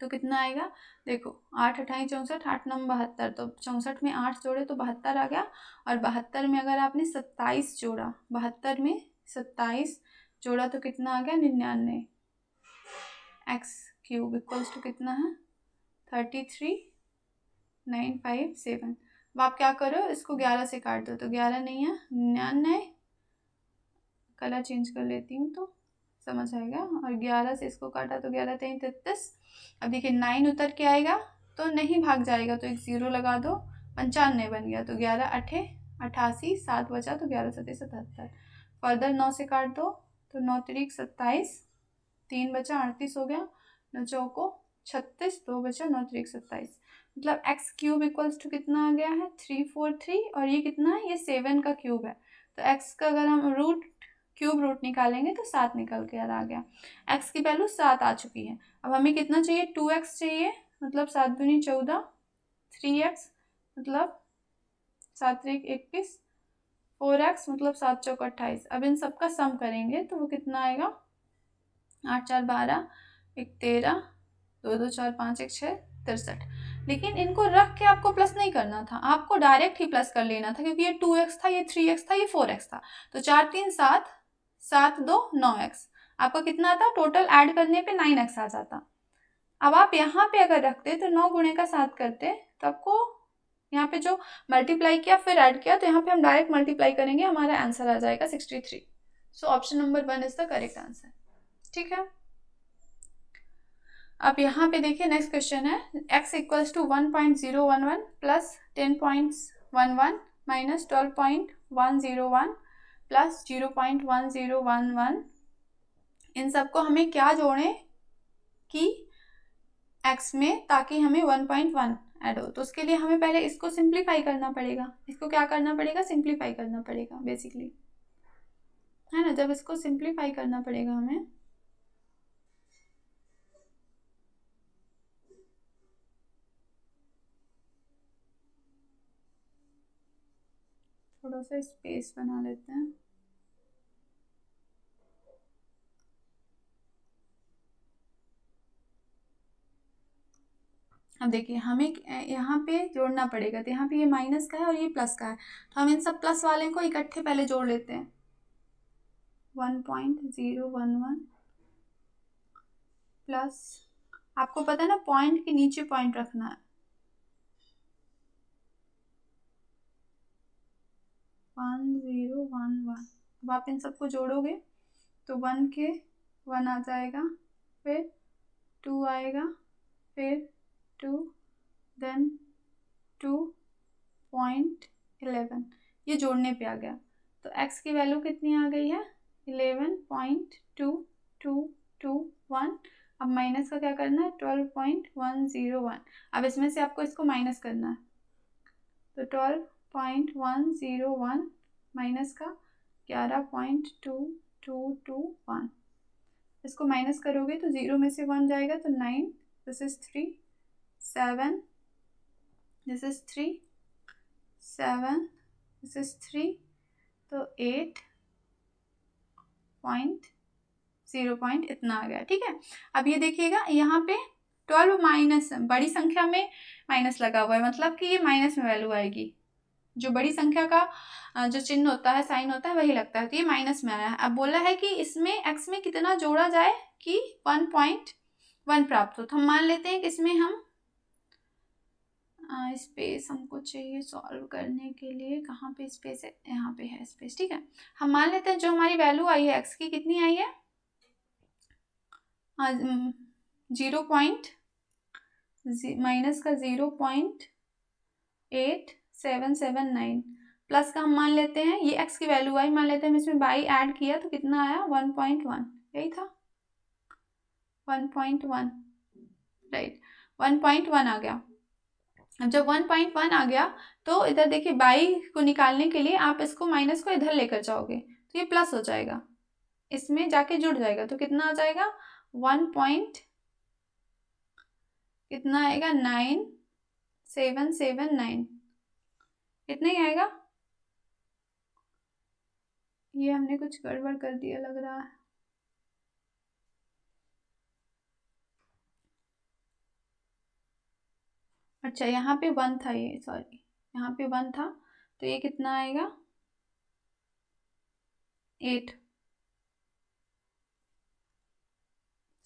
तो कितना आएगा, देखो 8 अठाई 64, 8 9 72, तो 64 में 8 जोड़े तो 72 आ गया, और 72 में अगर आपने 27 जोड़ा, 72 में 27 जोड़ा तो कितना आ गया 99 x क्यूब इक्वल्स टू कितना है 33,957। अब आप क्या करो इसको 11 से काट दो, तो 11 नहीं है 99, कलर चेंज कर लेती हूँ तो समझ आएगा, और 11 से इसको काटा तो 11 3 33। अब देखिए 9 उतर के आएगा तो नहीं भाग जाएगा, तो एक 0 लगा दो, 95 बन गया, तो 11 अठे 88, 7 बचा तो 11 7 77। फर्दर 9 से काट दो तो 9 त्रिक 27, 3 बचा 38 हो गया, 9 चौको 36, 2 बचा 9 त्रिक 27, मतलब x क्यूब इक्वल्स टू कितना आ गया है 343, और ये कितना है ये 7 का क्यूब है, तो x का अगर हम क्यूब रूट निकालेंगे तो 7 निकल के आ गया, x की वैल्यू 7 आ चुकी है। अब हमें कितना चाहिए 2x चाहिए, मतलब 7 दूनी 14, 3x मतलब 7 त्रिक 21, 4x मतलब 7 चौक 28। अब इन सबका सम करेंगे तो वो कितना आएगा 8 4 12, 1 13, 2 2 4 5 1 6 63। लेकिन इनको रख के आपको प्लस नहीं करना था, आपको डायरेक्ट ही प्लस कर लेना था, क्योंकि ये 2x था, ये 3x था, ये 4x था, तो 4 3 7, 7 2 9x, आपका कितना आता टोटल ऐड करने पे 9x आ जाता। अब आप यहाँ पे अगर रखते तो 9 गुणे का 7 करते तो आपको यहाँ पे जो मल्टीप्लाई किया फिर ऐड किया, तो यहाँ पे हम डायरेक्ट मल्टीप्लाई करेंगे, हमारा आंसर आ जाएगा 63। So option number 1 is the correct answer. ठीक है, अब यहाँ पे देखिए नेक्स्ट क्वेश्चन है x equals to 1.011 plus 10.11 minus 12.101 plus 0.1011, इन सबको हमें क्या जोड़ें कि x में, ताकि हमें 1.1 ऐड हो। तो उसके लिए हमें पहले इसको सिंप्लीफाई करना पड़ेगा। इसको क्या करना पड़ेगा? सिंप्लीफाई करना पड़ेगा बेसिकली, है ना। जब इसको सिंप्लीफाई करना पड़ेगा हमें, थोड़ा सा स्पेस बना लेते हैं। अब देखिए हमें यहाँ पे जोड़ना पड़ेगा, तो यहाँ पे ये माइनस का है और ये प्लस का है, तो हम इन सब प्लस वाले को इकट्ठे पहले जोड़ लेते हैं। 1.011 प्लस, आपको पता है ना पॉइंट के नीचे पॉइंट रखना है, 1011। अब आप इन सबको जोड़ोगे तो 1 के 1 आ जाएगा, फिर 2 आएगा, फिर 2, देन 2.11, ये जोड़ने पे आ गया। तो x की वैल्यू कितनी आ गई है? 11.2221। अब माइनस का क्या करना है? 12.101। अब इसमें से आपको इसको माइनस करना है, तो 12.101 माइनस का 11.2221, इसको माइनस करोगे तो 0 में से 1 जाएगा तो 9, this is 3, 7, this is 3, 7, this is 3, तो 8.0 इतना आ गया। ठीक है, अब ये देखिएगा यहाँ पे 12 माइनस, बड़ी संख्या में माइनस लगा हुआ है, मतलब कि ये माइनस में वैल्यू आएगी। जो बड़ी संख्या का जो चिन्ह होता है, साइन होता है, वही लगता है, तो ये माइनस में आया है। अब बोला है कि इसमें x में कितना जोड़ा जाए कि 1.1 प्राप्त हो। तो हम मान लेते हैं कि इसमें हम स्पेस हमको चाहिए सॉल्व करने के लिए, कहाँ पे स्पेस है? यहाँ पे है स्पेस। ठीक है, हम मान लेते हैं जो हमारी वैल्यू आई है x की, कितनी आई है? 0. माइनस का 0.8779 प्लस का हम मान लेते हैं ये x की वैल्यू आई, मान लेते हैं हम इसमें बाई ऐड किया तो कितना आया? 1.1, यही था 1.1, राइट, 1.1 आ गया। अब जब 1.1 आ गया तो इधर देखिए बाई को निकालने के लिए आप इसको माइनस को इधर लेकर जाओगे तो ये प्लस हो जाएगा, इसमें जाके जुड़ जाएगा, तो कितना आ जाएगा? 1. कितना आएगा? 9779, कितना ही आएगा? ये हमने कुछ गड़बड़ कर दिया लग रहा है। अच्छा, यहाँ पे 1 था, ये सॉरी, यहाँ पे 1 था, तो ये कितना आएगा? 8,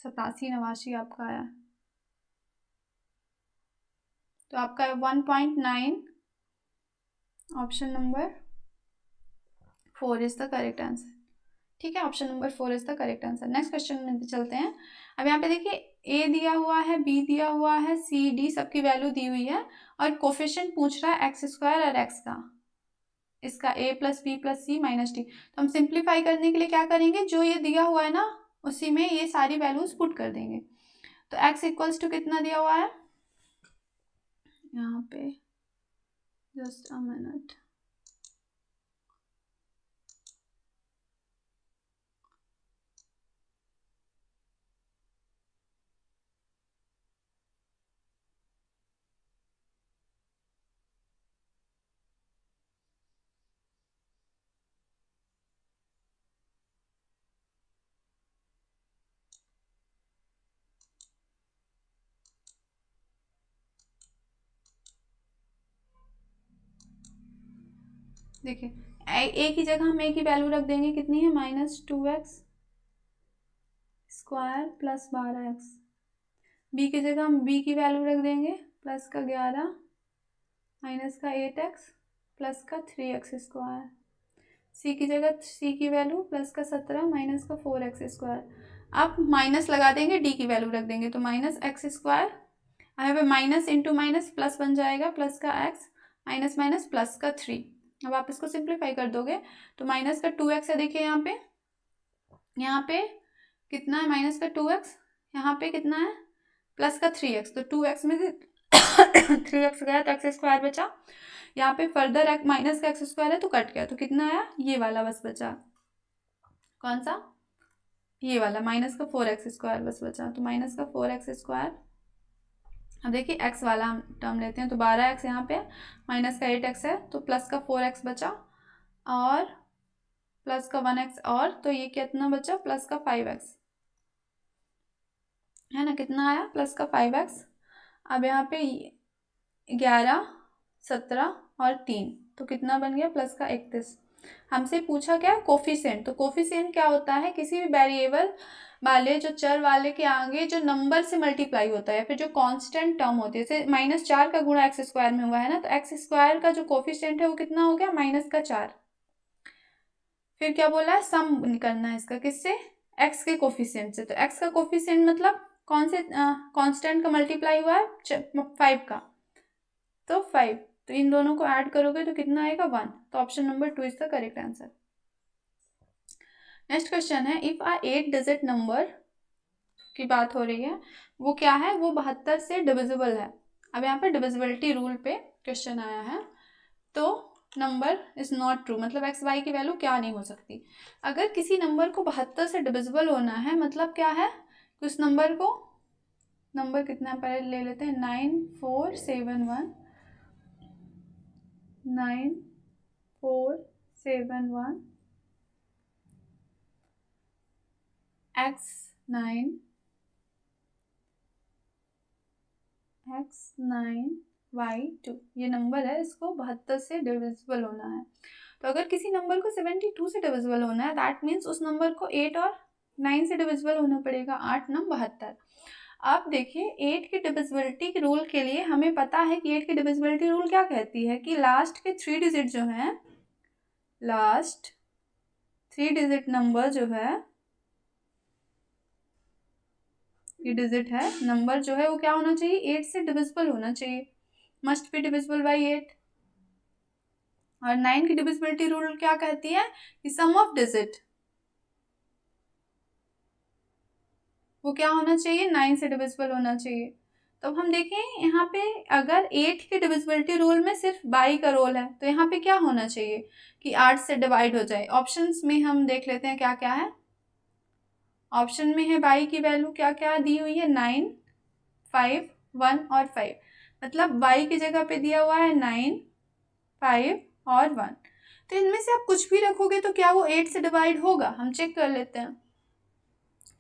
8789 आपका आया। तो आपका 1.9, option number 4 is the correct answer. ठीक है, option number 4 is the correct answer. Next question में चलते हैं। अब यहाँ पे देखिए a दिया हुआ है, b दिया हुआ है, c d सबकी वैल्यू दी हुई है और कोफिशिएंट पूछ रहा है x स्क्वायर और x का, इसका a plus B plus C minus D. तो हम सिंप्लीफाई करने के लिए क्या करेंगे? जो ये दिया हुआ है ना उसी में ये सारी वैल्यूज पुट कर देंगे। तो x इक्वल्स टू कितना दिया हुआ है यहाँ पे? जस्ट अ मिनट, देखिए a की जगह हम a की वैल्यू रख देंगे, कितनी है? -2x square plus 12x। b की जगह हम b की वैल्यू रख देंगे प्लस का 11 माइनस का 8x प्लस का 3x स्क्वायर। सी की जगह सी की वैल्यू प्लस का 17 माइनस का 4x²। अब माइनस लगा देंगे, डी की वैल्यू रख देंगे, तो -x²। यहाँ पे माइनस इंटू माइनस प्लस बन जाएगा, प्लस का x माइनस माइनस प्लस का 3। अब आप इसको सिंप्लीफाई कर दोगे तो माइनस का 2x है। देखिए यहाँ पे कितना है, माइनस का 2x, यहाँ पे कितना है प्लस का 3x, तो 2x में से 3x गया तो x² बचा। यहाँ पे फर्दर माइनस का x² है तो कट गया, तो कितना आया, ये वाला बस बचा। कौन सा, ये वाला माइनस का 4x² बस बचा, तो माइनस का 4x²। अब देखिए x वाला हम टर्म लेते हैं, तो 12x यहाँ पे माइनस का 8x है, तो प्लस का 4x बचा और प्लस का 1x, और तो ये कितना बचा, प्लस का 5x है ना, कितना आया, प्लस का 5x। अब यहाँ पे 11, 17 और 3, तो कितना बन गया, प्लस का 31। हमसे पूछा क्या, कोफिशिएंट। तो कोफिशिएंट क्या होता है, किसी भी वेरिएबल वाले जो चर वाले के आगे जो नंबर से मल्टीप्लाई होता है, फिर जो कांस्टेंट टर्म होती है, जैसे -4 का गुणा x² में हुआ है ना, तो x² का जो कोफिशिएंट है वो कितना हो गया, माइनस का 4। फिर क्या बोला है, सम करना है इसका, किससे, x के कोफिशिएंट से। तो x का कोफिशिएंट मतलब कौन से कांस्टेंट का मल्टीप्लाई हुआ है, 5 का, तो 5, तो इन दोनों को ऐड करोगे तो कितना आएगा, 1। तो option number 2 is the correct answer. Next question है, इफ आ 8 डिजिट नंबर की बात हो रही है, वो क्या है, वो 72 से डिविजिबल है। अब यहाँ पे डिविजिबिलिटी रूल पे क्वेश्चन आया है, तो नंबर इज नॉट ट्रू, मतलब एक्स वाई की वैल्यू क्या नहीं हो सकती। अगर किसी नंबर को 72 से डिविजिबल होना है, मतलब क्या है कि उस नंबर को, नंबर कितना पहले ले लेते हैं, 9471 9471 x9 y2 ये नंबर है, इसको 72 से डिविजिबल होना है। तो अगर किसी नंबर को 72 से डिविजिबल होना है, दैट मीन्स उस नंबर को 8 और 9 से डिविजिबल होना पड़ेगा, 8 9 72। अब देखिए 8 की डिविजिबिलिटी रूल के लिए हमें पता है कि 8 की डिविजिबिलिटी रूल क्या कहती है कि लास्ट के 3 डिजिट जो हैं, लास्ट 3 डिजिट नंबर जो है, ये डिजिट है नंबर जो है, वो क्या होना चाहिए, 8 से डिविजिबल होना चाहिए, मस्ट बी डिविजिबल बाई 8। और 9 की डिविजिबिलिटी रूल क्या कहती है कि सम ऑफ डिजिट, वो क्या होना चाहिए, 9 से डिविजिबल होना चाहिए। तो हम देखें यहाँ पे, अगर 8 की डिविजिबिलिटी रूल में सिर्फ बाई का रोल है, तो यहाँ पे क्या होना चाहिए कि 8 से डिवाइड हो जाए। ऑप्शंस में हम देख लेते हैं क्या क्या है। ऑप्शन में है बाई की वैल्यू क्या क्या दी हुई है, 9 5 1 और 5, मतलब बाई की जगह पे दिया हुआ है 9 5 और 1। तो इनमें से आप कुछ भी रखोगे तो क्या वो 8 से डिवाइड होगा, हम चेक कर लेते हैं।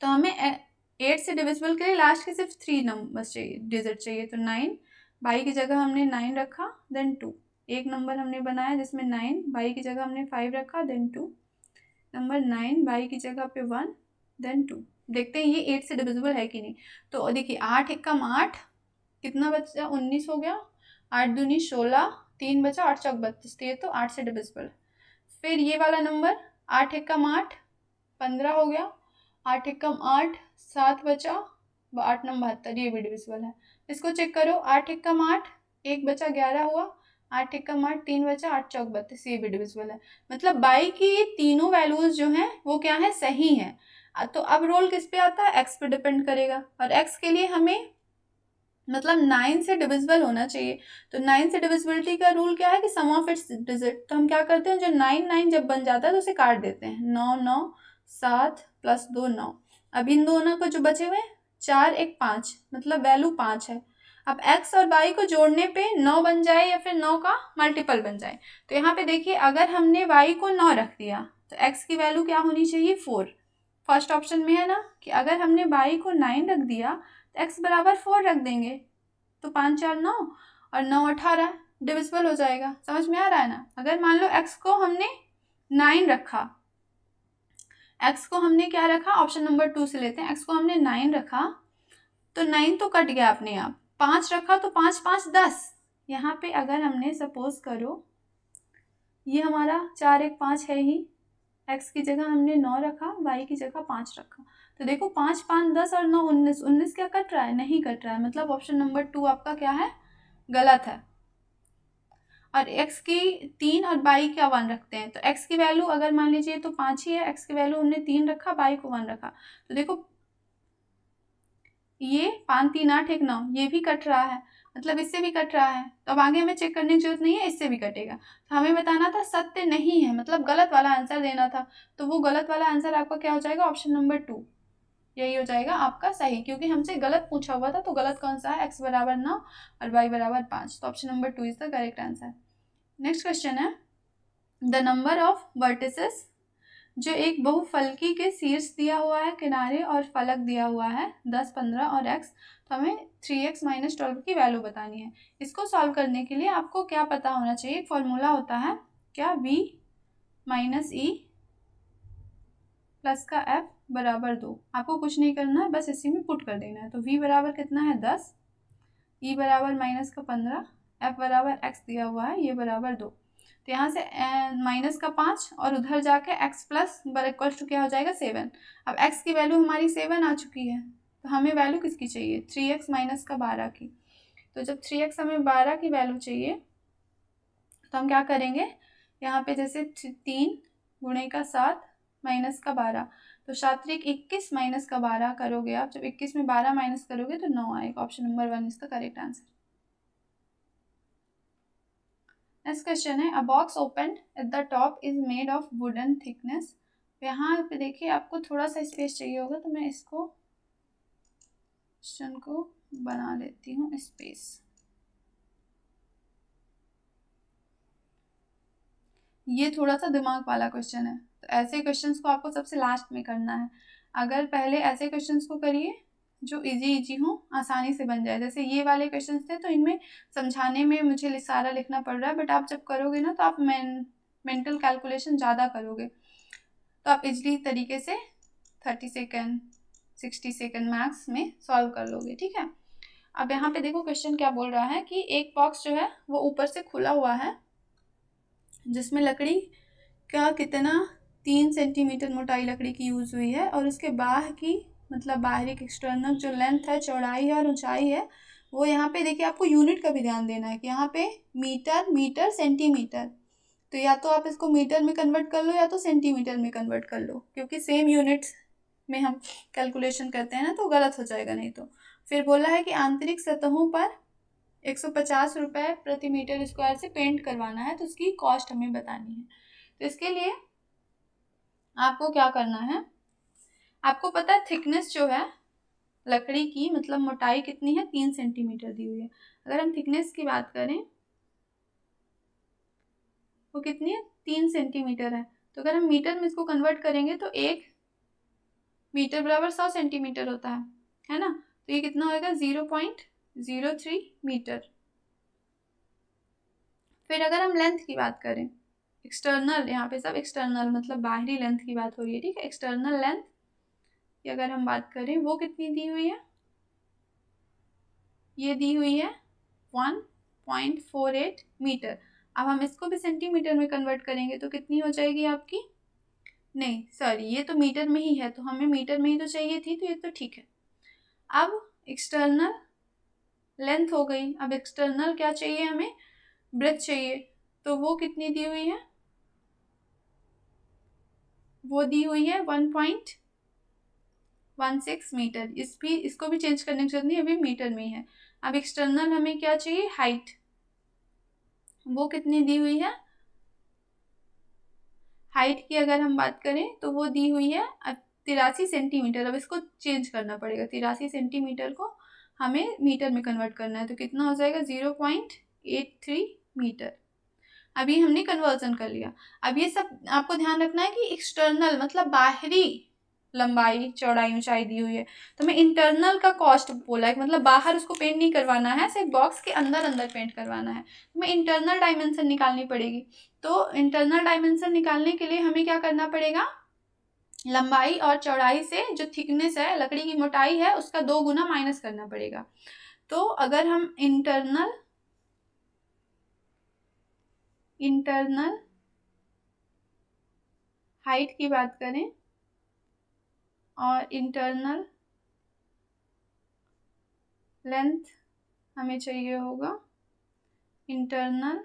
तो हमें 8 से डिविजिबल के लिए लास्ट के सिर्फ 3 नंबर चाहिए, डिजिट चाहिए, तो 9 बाई की जगह हमने 9 रखा, देन 2, एक नंबर हमने बनाया जिसमें 9 बाई की जगह हमने 5 रखा, देन 2, नंबर 9 बाई की जगह पे 1, देन 2। देखते हैं ये 8 से डिविजिबल है कि नहीं। तो देखिए 8 एकम 8, कितना बचा, 19 हो गया, 8 दूनी 16, 3 बचा, 8 चौक 32, तो ये तो 8 से डिविजिबल। फिर ये वाला नंबर 8 एकम 8 15 हो गया, 8 एकम 8 7 बचा, 8 9 72, ये भी डिविजिबल है। इसको चेक करो, 8 एकम 8 1 बचा 11 हुआ, 8 एकम 8 3 बचा, 8 चौक 32, ये भी डिविजिबल है। मतलब बाई की ये तीनों वैल्यूज जो हैं वो क्या है, सही हैं। तो अब रोल किस पे आता है, एक्स पे डिपेंड करेगा, और एक्स के लिए हमें मतलब 9 से डिविजिबल होना चाहिए। तो 9 से डिविजिबिलिटी का रूल क्या है कि सम ऑफ इट्स डिजिट। तो हम क्या करते हैं, जो 9 9 जब बन जाता है तो उसे काट देते हैं, 9 9 7 प्लस 2 9। अब इन दोनों को जो बचे हुए 4 1 5, मतलब वैल्यू 5 है। अब x और y को जोड़ने पे 9 बन जाए या फिर 9 का मल्टीपल बन जाए। तो यहाँ पे देखिए अगर हमने y को 9 रख दिया तो x की वैल्यू क्या होनी चाहिए, 4। फर्स्ट ऑप्शन में है ना कि अगर हमने y को 9 रख दिया तो x बराबर 4 रख देंगे, तो 5 4 9 और 9 18 डिविजिबल हो जाएगा। समझ में आ रहा है ना। अगर मान लो x को हमने 9 रखा, x को हमने क्या रखा, ऑप्शन नंबर 2 से लेते हैं, x को हमने 9 रखा तो 9 तो कट गया अपने आप, 5 रखा तो 5 5 10। यहाँ पे अगर हमने सपोज करो ये हमारा 4 1 5 है ही, x की जगह हमने 9 रखा, y की जगह 5 रखा। तो देखो 5 5 10 और 9 19, 19 क्या कट रहा है? नहीं कट रहा है, मतलब ऑप्शन नंबर 2 आपका क्या है? गलत है। और x की 3 और y क्या 1 रखते हैं, तो x की वैल्यू अगर मान लीजिए तो 5 ही है, x की वैल्यू हमने 3 रखा, y को 1 रखा। तो देखो ये 5 3 8 1 9, ये भी कट रहा है, मतलब इससे भी कट रहा है। तो अब आगे हमें चेक करने की जरूरत नहीं है, इससे भी कटेगा। तो हमें बताना था सत्य नहीं है, मतलब गलत वाला आंसर देना था। तो वो गलत वाला आंसर आपका क्या हो जाएगा? ऑप्शन नंबर 2 यही हो जाएगा आपका सही, क्योंकि हमसे गलत पूछा हुआ था। तो गलत कौन सा है? x बराबर 9 और y बराबर 5। तो option number 2 is the correct answer. Next question है, द नंबर ऑफ वर्टिसेस, जो एक बहुफलकी के शीर्ष दिया हुआ है, किनारे और फलक दिया हुआ है 10 15 और x। तो हमें 3x - 12 की वैल्यू बतानी है। इसको सॉल्व करने के लिए आपको क्या पता होना चाहिए? एक फॉर्मूला होता है क्या, v - e प्लस का f बराबर 2। आपको कुछ नहीं करना है, बस इसी में पुट कर देना है। तो v बराबर कितना है? 10, e बराबर माइनस का 15, f बराबर x दिया हुआ है, ये बराबर 2। तो यहाँ से माइनस का 5 और उधर जाके x प्लस इक्वल टू क्या हो जाएगा? 7। अब x की वैल्यू हमारी 7 आ चुकी है, तो हमें वैल्यू किसकी चाहिए? 3x माइनस का 12 की। तो जब 3x हमें 12 की वैल्यू चाहिए, तो हम क्या करेंगे? यहाँ पे जैसे 3 गुणे का 7 माइनस का 12, तो 7 3 21 माइनस का 12 करोगे आप। जब 21 में 12 माइनस करोगे तो 9 आएगा। Option number 1 is the correct answer. Next question है, a box open at the top is made of wooden thickness. यहाँ पे देखिए आपको थोड़ा सा स्पेस चाहिए होगा, तो मैं इसको क्वेश्चन को बना लेती हूँ स्पेस। ये थोड़ा सा दिमाग वाला क्वेश्चन है, तो ऐसे क्वेश्चंस को आपको सबसे लास्ट में करना है। अगर पहले ऐसे क्वेश्चंस को करिए जो इजी हो, आसानी से बन जाए। जैसे ये वाले क्वेश्चंस थे, तो इनमें समझाने में मुझे सारा लिखना पड़ रहा है, बट आप जब करोगे ना, तो आप मेंटल कैलकुलेशन ज़्यादा करोगे, तो आप इजली तरीके से 30 सेकेंड 60 सेकेंड मैक्स में सॉल्व कर लोगे। ठीक है, अब यहाँ पे देखो क्वेश्चन क्या बोल रहा है कि एक बॉक्स जो है वो ऊपर से खुला हुआ है, जिसमें लकड़ी का कितना 3 सेंटीमीटर मोटाई लकड़ी की यूज़ हुई है, और उसके बाहर की मतलब बाहरी एक्सटर्नल जो लेंथ है, चौड़ाई है और ऊंचाई है, वो यहाँ पे देखिए आपको यूनिट का भी ध्यान देना है कि यहाँ पे मीटर मीटर सेंटीमीटर, तो या तो आप इसको मीटर में कन्वर्ट कर लो या तो सेंटीमीटर में कन्वर्ट कर लो, क्योंकि सेम यूनिट्स में हम कैलकुलेशन करते हैं ना, तो गलत हो जाएगा नहीं तो। फिर बोला है कि आंतरिक सतहों पर 150 रुपये प्रति मीटर स्क्वायर से पेंट करवाना है, तो उसकी कॉस्ट हमें बतानी है। तो इसके लिए आपको क्या करना है, आपको पता है थिकनेस जो है लकड़ी की, मतलब मोटाई कितनी है? 3 सेंटीमीटर दी हुई है। अगर हम थिकनेस की बात करें, वो कितनी है? 3 सेंटीमीटर है। तो अगर हम मीटर में इसको कन्वर्ट करेंगे तो 1 मीटर बराबर 100 सेंटीमीटर होता है ना? तो ये कितना होगा? 0.03 मीटर। फिर अगर हम लेंथ की बात करें, एक्सटर्नल, यहाँ पे सब एक्सटर्नल मतलब बाहरी लेंथ की बात हो रही है, ठीक है। एक्सटर्नल लेंथ की अगर हम बात करें, वो कितनी दी हुई है? ये दी हुई है 1.48 मीटर। अब हम इसको भी सेंटीमीटर में कन्वर्ट करेंगे तो कितनी हो जाएगी आपकी? नहीं सॉरी, ये तो मीटर में ही है, तो हमें मीटर में ही तो चाहिए थी, तो ये तो ठीक है। अब एक्सटर्नल लेंथ हो गई, अब एक्सटर्नल क्या चाहिए हमें? ब्रेथ चाहिए। तो वो कितनी दी हुई है? वो दी हुई है 1.16 मीटर। इसको भी चेंज करने की जरूरत नहीं, अभी मीटर में ही है। अब एक्सटर्नल हमें क्या चाहिए? हाइट। वो कितनी दी हुई है? हाइट की अगर हम बात करें तो वो दी हुई है 83 सेंटीमीटर। अब इसको चेंज करना पड़ेगा, 83 सेंटीमीटर को हमें मीटर में कन्वर्ट करना है, तो कितना हो जाएगा? 0.83 मीटर। अभी हमने कन्वर्जन कर लिया। अब ये सब आपको ध्यान रखना है कि एक्सटर्नल मतलब बाहरी लंबाई चौड़ाई ऊंचाई दी हुई है, तो मैं इंटरनल का कॉस्ट बोला है, मतलब बाहर उसको पेंट नहीं करवाना है, सिर्फ बॉक्स के अंदर अंदर पेंट करवाना है। हमें इंटरनल डायमेंशन निकालनी पड़ेगी। तो इंटरनल डायमेंशन निकालने के लिए हमें क्या करना पड़ेगा? लंबाई और चौड़ाई से जो थिकनेस है, लकड़ी की मोटाई है, उसका 2 गुना माइनस करना पड़ेगा। तो अगर हम इंटरनल हाइट की बात करें और इंटरनल लेंथ हमें चाहिए होगा, इंटरनल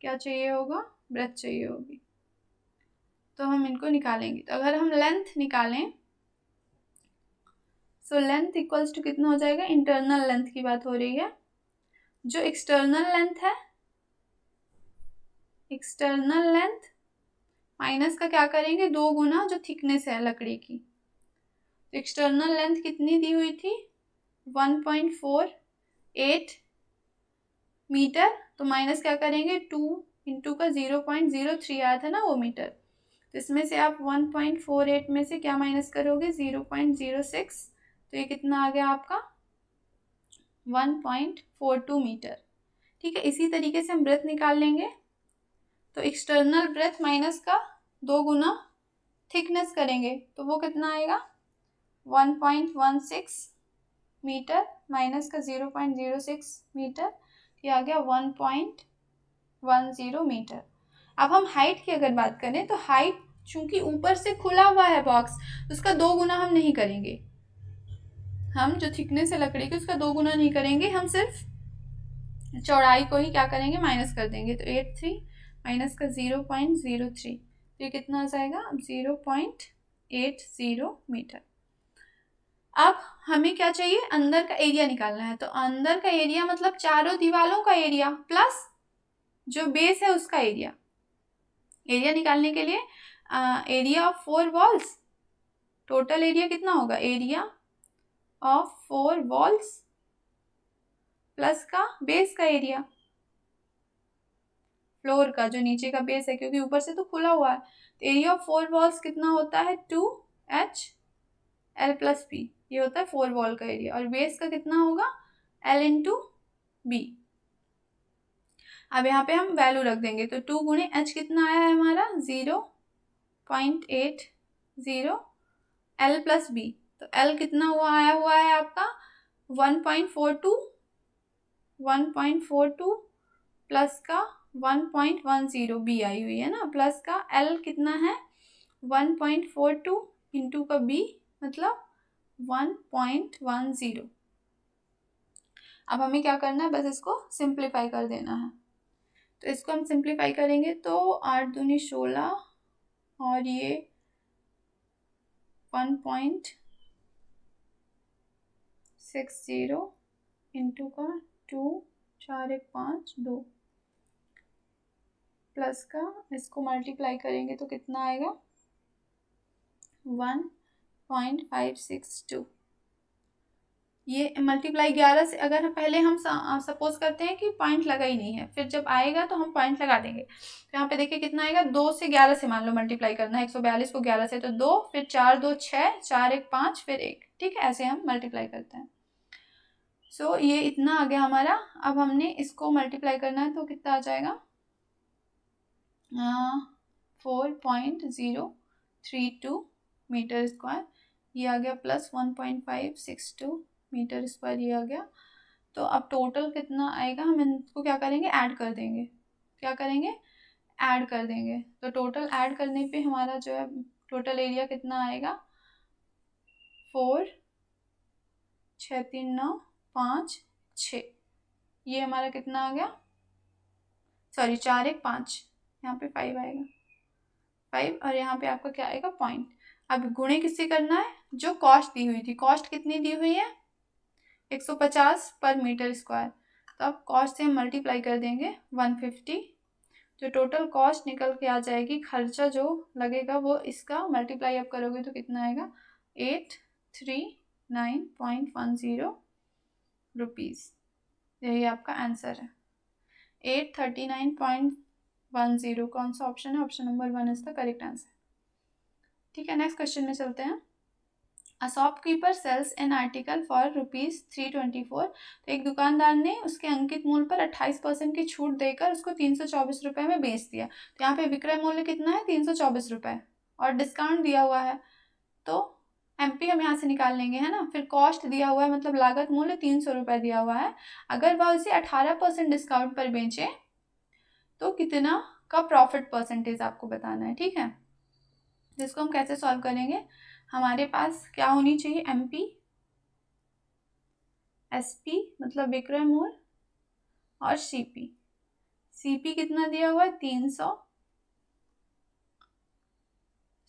क्या चाहिए होगा, ब्रेथ चाहिए होगी। तो हम इनको निकालेंगे। तो अगर हम लेंथ निकालें, सो लेंथ इक्वल्स टू कितना हो जाएगा, इंटरनल लेंथ की बात हो रही है। जो एक्सटर्नल लेंथ है, एक्सटर्नल लेंथ माइनस का क्या करेंगे, 2 गुना जो थिकनेस है लकड़ी की। तो एक्सटर्नल लेंथ कितनी दी हुई थी, 1.48 मीटर। तो माइनस क्या करेंगे, 2 इंटू का 0.03 आया था ना वो मीटर। तो इसमें से आप 1.48 में से क्या माइनस करोगे, 0.06। तो ये कितना आ गया आपका, 1.42 मीटर। ठीक है, इसी तरीके से हम ब्रेथ निकाल लेंगे। तो एक्सटर्नल ब्रेथ माइनस का 2 गुना थिकनेस करेंगे तो वो कितना आएगा, 1.16 मीटर माइनस का 0.06 मीटर, ये आ गया 1.10 मीटर। अब हम हाइट की अगर बात करें तो हाइट चूंकि ऊपर से खुला हुआ है बॉक्स, उसका 2 गुना हम नहीं करेंगे। हम जो थिकनेस है लकड़ी की उसका 2 गुना नहीं करेंगे, हम सिर्फ चौड़ाई को ही क्या करेंगे, माइनस कर देंगे। तो 83 माइनस का 0.03, तो ये कितना आ जाएगा, 0.80 मीटर। अब हमें क्या चाहिए, अंदर का एरिया निकालना है। तो अंदर का एरिया मतलब चारों दीवालों का एरिया प्लस जो बेस है उसका एरिया। एरिया निकालने के लिए area of 4 walls, total area कितना होगा, एरिया ऑफ 4 वॉल्स प्लस का बेस का एरिया, फ्लोर का जो नीचे का बेस है, क्योंकि ऊपर से तो खुला हुआ है। तो एरिया ऑफ 4 वॉल्स कितना होता है, 2HL प्लस B, ये होता है 4 वॉल का एरिया। और बेस का कितना होगा, L इंटू B। अब यहाँ पे हम वैल्यू रख देंगे। तो 2 गुणे H कितना आया है हमारा, 0.80 L प्लस B। तो L कितना हुआ, आया हुआ है आपका 1.42 प्लस का 1.10 B आई हुई है ना, प्लस का L कितना है 1.42 इंटू का B मतलब 1.10। अब हमें क्या करना है, बस इसको सिंप्लीफाई कर देना है। तो इसको हम सिंप्लीफाई करेंगे तो 8 दूनी 16 और ये 1.60 इंटू का 2, 4 1 5 2 प्लस का इसको मल्टीप्लाई करेंगे तो कितना आएगा, 1.562। ये मल्टीप्लाई 11 से, अगर पहले हम सपोज करते हैं कि पॉइंट लगा ही नहीं है, फिर जब आएगा तो हम पॉइंट लगा देंगे। तो यहाँ पे देखिए कितना आएगा, 2 से 11 से मान लो मल्टीप्लाई करना है, 142 को 11 से, तो 2 फिर 4 2 6 4 1 5 फिर 1। ठीक है, ऐसे हम मल्टीप्लाई करते हैं। सो ये इतना आ गया हमारा। अब हमने इसको मल्टीप्लाई करना है तो कितना आ जाएगा, 4.032 मीटर स्क्वायर, ये आ गया प्लस 1.562 मीटर स्क्वायर, ये आ गया। तो अब टोटल कितना आएगा, हम इनको क्या करेंगे, ऐड कर देंगे। क्या करेंगे, ऐड कर देंगे। तो टोटल ऐड करने पे हमारा जो है टोटल एरिया कितना आएगा, 4 6 3 9 5 6, ये हमारा कितना आ गया, सॉरी 4 1 5, यहाँ पे 5 आएगा, 5, और यहाँ पे आपका क्या आएगा, पॉइंट। अब गुणे किससे करना है, जो कॉस्ट दी हुई थी। कॉस्ट कितनी दी हुई है, 150 पर मीटर स्क्वायर। तो अब कॉस्ट से हम मल्टीप्लाई कर देंगे 150, जो टोटल कॉस्ट निकल के आ जाएगी, खर्चा जो लगेगा वो इसका मल्टीप्लाई आप करोगे तो कितना आएगा, 839.10 रुपीज़। यही आपका आंसर है, 839.10। कौन सा ऑप्शन है, option number 1 is the correct answer. ठीक है, नेक्स्ट क्वेश्चन में चलते हैं। A shopkeeper sells an article for ₹324। तो एक दुकानदार ने उसके अंकित मूल्य पर 28% की छूट देकर उसको 324 रुपये में बेच दिया। तो यहाँ पे विक्रय मूल्य कितना है, 324 रुपये, और डिस्काउंट दिया हुआ है तो एमपी हम यहाँ से निकाल लेंगे, है ना। फिर कॉस्ट दिया हुआ है, मतलब लागत मूल्य 300 रुपये दिया हुआ है। अगर वह उसे 18% डिस्काउंट पर बेचे तो कितना का प्रॉफिट परसेंटेज आपको बताना है, ठीक है। जिसको हम कैसे सॉल्व करेंगे, हमारे पास क्या होनी चाहिए, MP, SP मतलब विक्रय मूल्य, और CP कितना दिया हुआ है 300,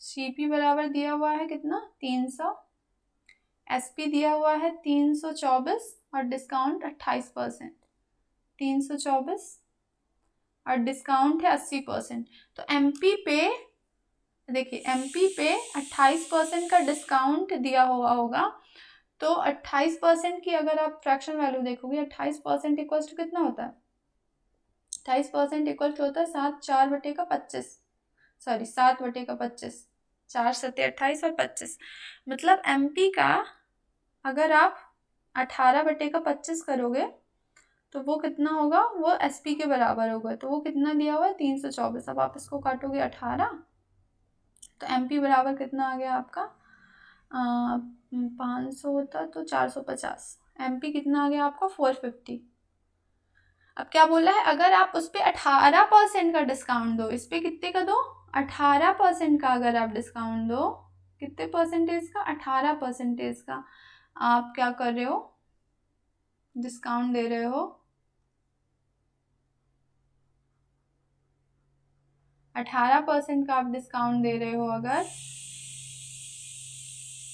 CP बराबर दिया हुआ है कितना 300, SP दिया हुआ है 324 और डिस्काउंट 28%, 324 और डिस्काउंट है 80%। तो MP पे देखिए, MP पे 28% का डिस्काउंट दिया हुआ होगा, तो 28% की अगर आप फ्रैक्शन वैल्यू देखोगे, 28% इक्वल टू कितना होता है, 28% इक्वल टू होता है 7/25, सॉरी 7/25, 4 सत्ते 28 और 25, मतलब MP का अगर आप 18/25 करोगे तो वो कितना होगा, वो SP के बराबर होगा। तो वो कितना दिया हुआ है 324। अब आप इसको काटोगे 18, तो MP बराबर कितना आ गया आपका 500 होता तो 450, MP कितना आ गया आपका 450। अब क्या बोला है, अगर आप उस पर 18% का डिस्काउंट दो, इस पे कितने का दो 18% का, अगर आप डिस्काउंट दो कितने परसेंटेज का 18% का, आप क्या कर रहे हो डिस्काउंट दे रहे हो 18% का, आप डिस्काउंट दे रहे हो, अगर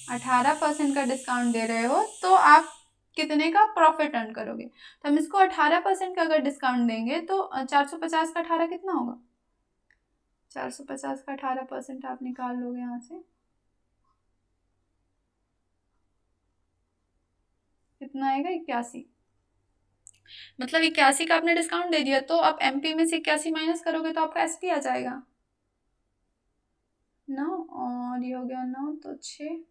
18% का डिस्काउंट दे रहे हो तो आप कितने का प्रॉफिट अर्न करोगे। तो हम इसको 18% का अगर डिस्काउंट देंगे तो 450 का 18 कितना होगा, 450 का 18% आप निकाल लोगे यहाँ से, कितना आएगा 81, मतलब 81 का आपने डिस्काउंट दे दिया, तो आप MP में से 81 माइनस करोगे तो आपका SP आ जाएगा 9, और ये हो गया 9 तो 6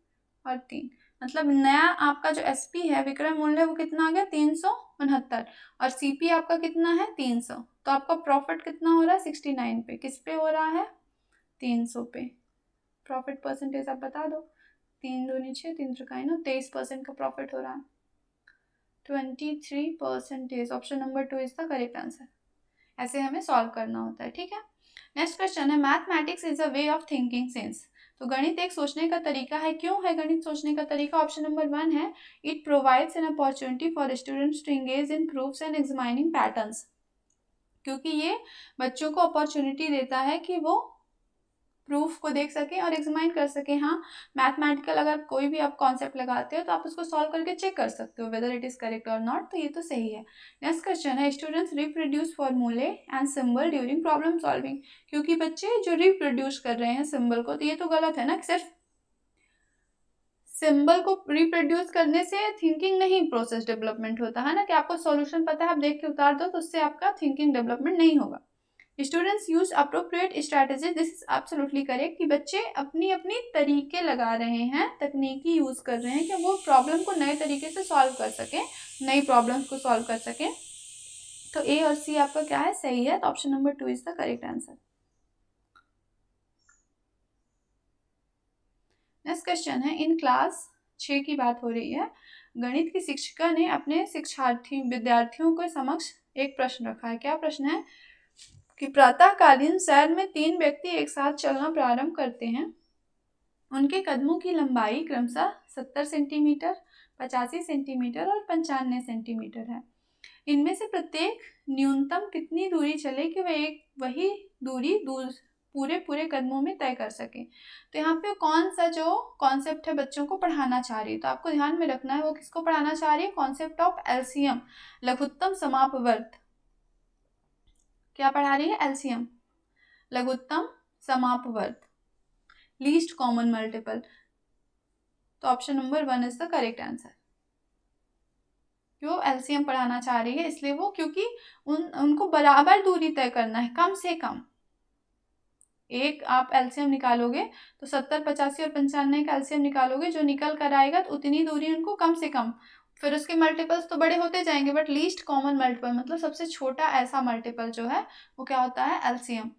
और 3, मतलब नया आपका जो SP है विक्रय मूल्य वो कितना आ गया 369, और CP आपका कितना है 300, तो आपका प्रॉफिट कितना हो रहा है 69 पे, किस पे हो रहा है 300 पे। प्रॉफिट परसेंटेज आप बता दो, 3 दूनी 6, 3 त्रिकाई 9, 23% का प्रॉफिट हो रहा है, 23%। Option number 2 is the correct answer. ऐसे हमें सॉल्व करना होता है, ठीक है। नेक्स्ट क्वेश्चन है, mathematics is a way of thinking since. तो गणित एक सोचने का तरीका है, क्यों है गणित सोचने का तरीका, ऑप्शन नंबर 1 है, it provides an opportunity for students to engage in proofs and examining patterns, क्योंकि ये बच्चों को अपॉर्चुनिटी देता है कि वो प्रूफ को देख सकें और एग्जामाइन कर सकें। हाँ, मैथमेटिकल अगर कोई भी आप कॉन्सेप्ट लगाते हो तो आप उसको सॉल्व करके चेक कर सकते हो वेदर इट इज करेक्ट और नॉट, तो ये तो सही है। नेक्स्ट क्वेश्चन है, स्टूडेंट्स रिप्रोड्यूस फॉर्मूले and symbol during problem solving, क्योंकि बच्चे जो रिप्रोड्यूस कर रहे हैं सिंबल को, तो ये तो गलत है ना, सिर्फ सिंबल को रिप्रोड्यूस करने से थिंकिंग नहीं प्रोसेस डेवलपमेंट होता है ना, कि आपको सॉल्यूशन पता है आप देख के उतार दो तो उससे आपका थिंकिंग डेवलपमेंट नहीं होगा। Students use appropriate strategy, this is absolutely correct, कि बच्चे अपनी अपनी तरीके लगा रहे हैं, तकनीकी यूज कर रहे हैं कि वो प्रॉब्लम को नए तरीके से सॉल्व कर सकें, नई प्रॉब्लम्स को सॉल्व कर सकें। तो A और C आपका क्या है, सही है, तो option number 2 is the correct answer. Next question है, इन क्लास 6 की बात हो रही है, गणित की शिक्षिका ने अपने विद्यार्थियों के समक्ष एक प्रश्न रखा है। क्या प्रश्न है कि प्रातःकालीन सैर में 3 व्यक्ति एक साथ चलना प्रारंभ करते हैं, उनके कदमों की लंबाई क्रमशः 70 सेंटीमीटर, 85 सेंटीमीटर और 95 सेंटीमीटर है। इनमें से प्रत्येक न्यूनतम कितनी दूरी चले कि वे वही दूरी पूरे कदमों में तय कर सके। तो यहाँ पे कौन सा जो कॉन्सेप्ट है बच्चों को पढ़ाना चाह रही है, तो आपको ध्यान में रखना है वो किसको पढ़ाना चाह रही है, कॉन्सेप्ट ऑफ LCM, लघुत्तम समापवर्त। क्या पढ़ा रही है, LCM, लघुत्तम समापवर्त, लीस्ट कॉमन मल्टीपल। तो option number 1 is the correct answer. क्यों LCM पढ़ाना चाह रही है, इसलिए वो क्योंकि उनको बराबर दूरी तय करना है, कम से कम। एक आप LCM निकालोगे तो 70, 85 और 95 का LCM निकालोगे, जो निकल कर आएगा तो उतनी दूरी उनको कम से कम, फिर उसके मल्टीपल्स तो बड़े होते जाएंगे, बट लीस्ट कॉमन मल्टीपल मतलब सबसे छोटा ऐसा मल्टीपल जो है वो क्या होता है, LCM।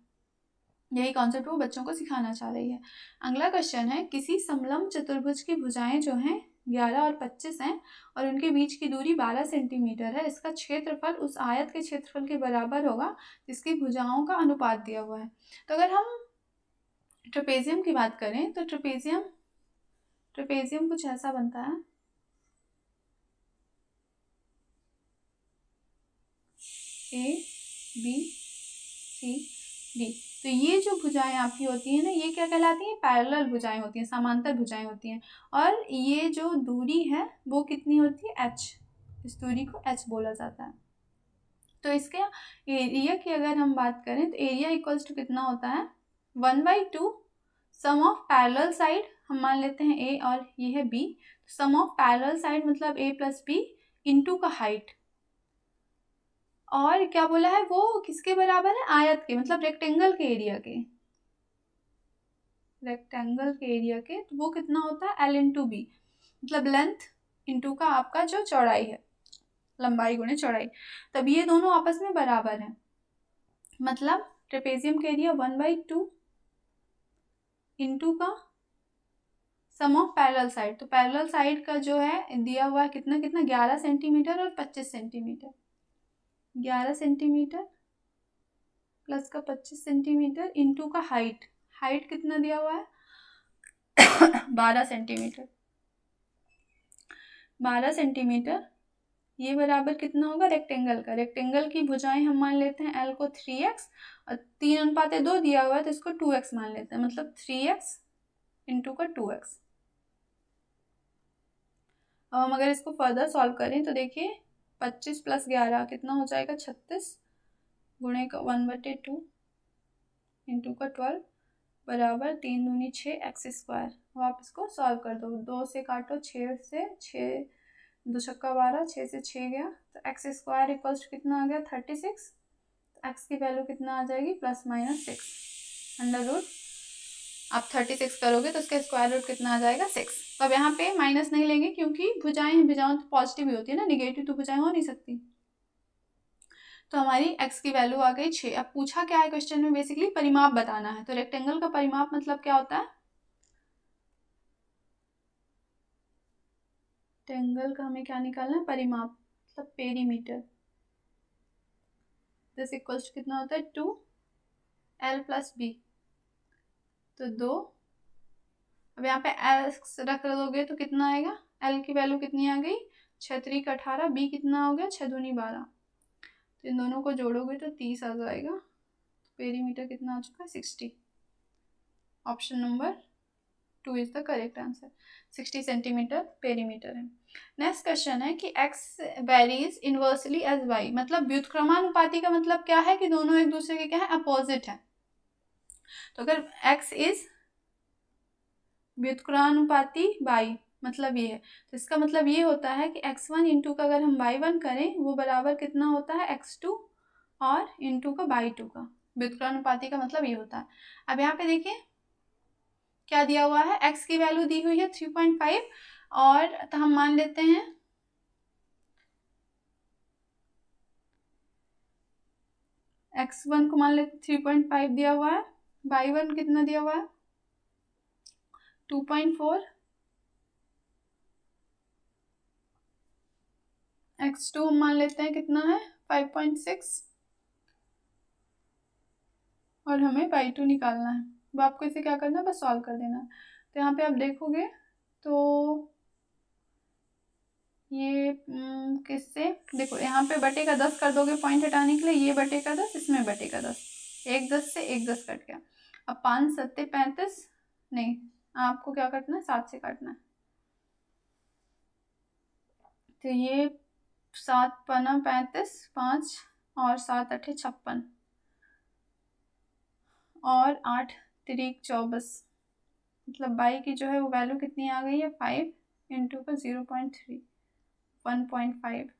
यही कॉन्सेप्ट वो बच्चों को सिखाना चाह रही है। अगला क्वेश्चन है, किसी समलंब चतुर्भुज की भुजाएं जो हैं 11 और 25 हैं और उनके बीच की दूरी 12 सेंटीमीटर है। इसका क्षेत्रफल उस आयत के क्षेत्रफल के बराबर होगा जिसकी भुजाओं का अनुपात दिया हुआ है। तो अगर हम ट्रेपेजियम की बात करें तो ट्रेपेजियम कुछ ऐसा बनता है। A B C D. तो ये जो भुजाएं आपकी होती हैं ना, ये क्या कहलाती हैं? पैरेलल भुजाएं होती हैं, समांतर भुजाएं होती हैं। और ये जो दूरी है वो कितनी होती है? h। इस दूरी को h बोला जाता है। तो इसके एरिया की अगर हम बात करें तो एरिया इक्वल्स टू कितना होता है? 1/2 सम ऑफ पैरेलल साइड, हम मान लेते हैं a और ये है b। Sum of parallel side मतलब a प्लस b इंटू का हाइट। और क्या बोला है? वो किसके बराबर है? आयत के, मतलब रेक्टेंगल के एरिया के। रेक्टेंगल के एरिया के तो वो कितना होता है? L इंटू बी, मतलब लेंथ इंटू का आपका जो चौड़ाई है, लंबाई गुणे चौड़ाई। तब ये दोनों आपस में बराबर हैं, मतलब ट्रेपेजियम के एरिया 1/2 इंटू का सम ऑफ पैरेलल साइड। तो पैरेलल साइड का जो है दिया हुआ है कितना 11 सेंटीमीटर और 25 सेंटीमीटर। 11 सेंटीमीटर प्लस का 25 सेंटीमीटर इंटू का हाइट। हाइट कितना दिया हुआ है? 12 सेंटीमीटर। 12 सेंटीमीटर ये बराबर कितना होगा? रेक्टेंगल का। रेक्टेंगल की भुजाएं हम मान लेते हैं L को 3x और 3:2 दिया हुआ है तो इसको 2x मान लेते हैं, मतलब 3x इंटू का 2x। अब हम अगर इसको फर्दर सॉल्व करें तो देखिए 25 प्लस 11 कितना हो जाएगा? 36 गुणे का 1/2 इंटू का 12 बराबर 3 दूनी 6 x²। अब आप इसको सॉल्व कर दो, 2 से काटो, 6 से 6 2 छक्का 12, 6 से 6 गया तो x² इक्वल्स कितना आ गया? 36। तो x की वैल्यू कितना आ जाएगी? +/6 अंडर रूट। आप 36 करोगे तो उसका स्क्वायर रूट कितना आ जाएगा? 6। तो अब यहाँ पे माइनस नहीं लेंगे क्योंकि भुजाएं हैं, भुजाएं तो पॉजिटिव ही होती है ना, निगेटिव तो भुजाएं हो नहीं सकती। तो हमारी x की वैल्यू आ गई 6। अब पूछा क्या है क्वेश्चन में? बेसिकली परिमाप बताना है। तो रेक्टेंगल का परिमाप मतलब क्या होता है? रेक्टेंगल का हमें क्या निकालना है? परिमाप, मतलब पेरीमीटर। दिस इक्वल्स कितना होता है? 2l + b। तो 2, अब यहाँ पे x रख दोगे तो कितना आएगा? l की वैल्यू कितनी आ गई? 6×3 = 18, b कितना हो गया? 6×2 = 12। तो इन दोनों को जोड़ोगे तो 30 आ जाएगा। पेरीमीटर कितना आ चुका है? 60। Option number 2 is the correct answer. 60 centimetre perimeter है। नेक्स्ट क्वेश्चन है कि x varies inversely as y, मतलब व्युत्क्रमानुपाती का मतलब क्या है? कि दोनों एक दूसरे के क्या है? अपोजिट है। तो अगर x इज व्युत्क्रमानुपाती y, मतलब ये है, तो इसका मतलब ये होता है कि x1 इंटू का अगर हम y1 करें वो बराबर कितना होता है? x2 और इंटू का y2 का। व्युत्क्रमानुपाती का मतलब ये होता है। अब यहाँ पे देखिए क्या दिया हुआ है? x की वैल्यू दी हुई है 3.5 और तो हम मान लेते हैं x1 को मान लेते 3.5 दिया हुआ है, y1 कितना दिया हुआ है? 2.4, x2 हम मान लेते हैं कितना है? 5.6 और हमें y2 निकालना है। अब आपको इसे क्या करना है? बस सॉल्व कर देना है। तो यहाँ पे आप देखोगे तो ये किससे, देखो यहाँ पे बटे का 10 कर दोगे पॉइंट हटाने के लिए, ये बटे का 10, इसमें बटे का 10, एक 10 से एक 10 कट गया। अब 5 7 35, नहीं आपको क्या काटना है? 7 से काटना है। तो ये 7 पना 35, 5 और 7 8 56 और 8 3 24, मतलब बाई की जो है वो वैल्यू कितनी आ गई है? 5 इंटू का 0.3, 1.5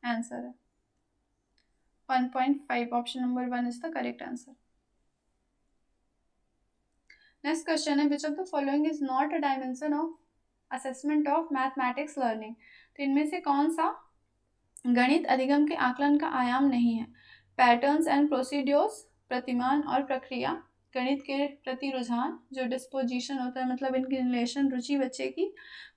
आंसर है। 1.5 option number 1 is the correct answer. Next question है which of the following is not a dimension of assessment of mathematics learning. तो इनमें से कौन सा गणित अधिगम के आकलन का आयाम नहीं है? पैटर्न्स एंड प्रोसीड्योर्स, प्रतिमान और प्रक्रिया, गणित के प्रति रुझान, जो डिस्पोजिशन होता है मतलब इंक्लिनेशन, रुचि बच्चे की,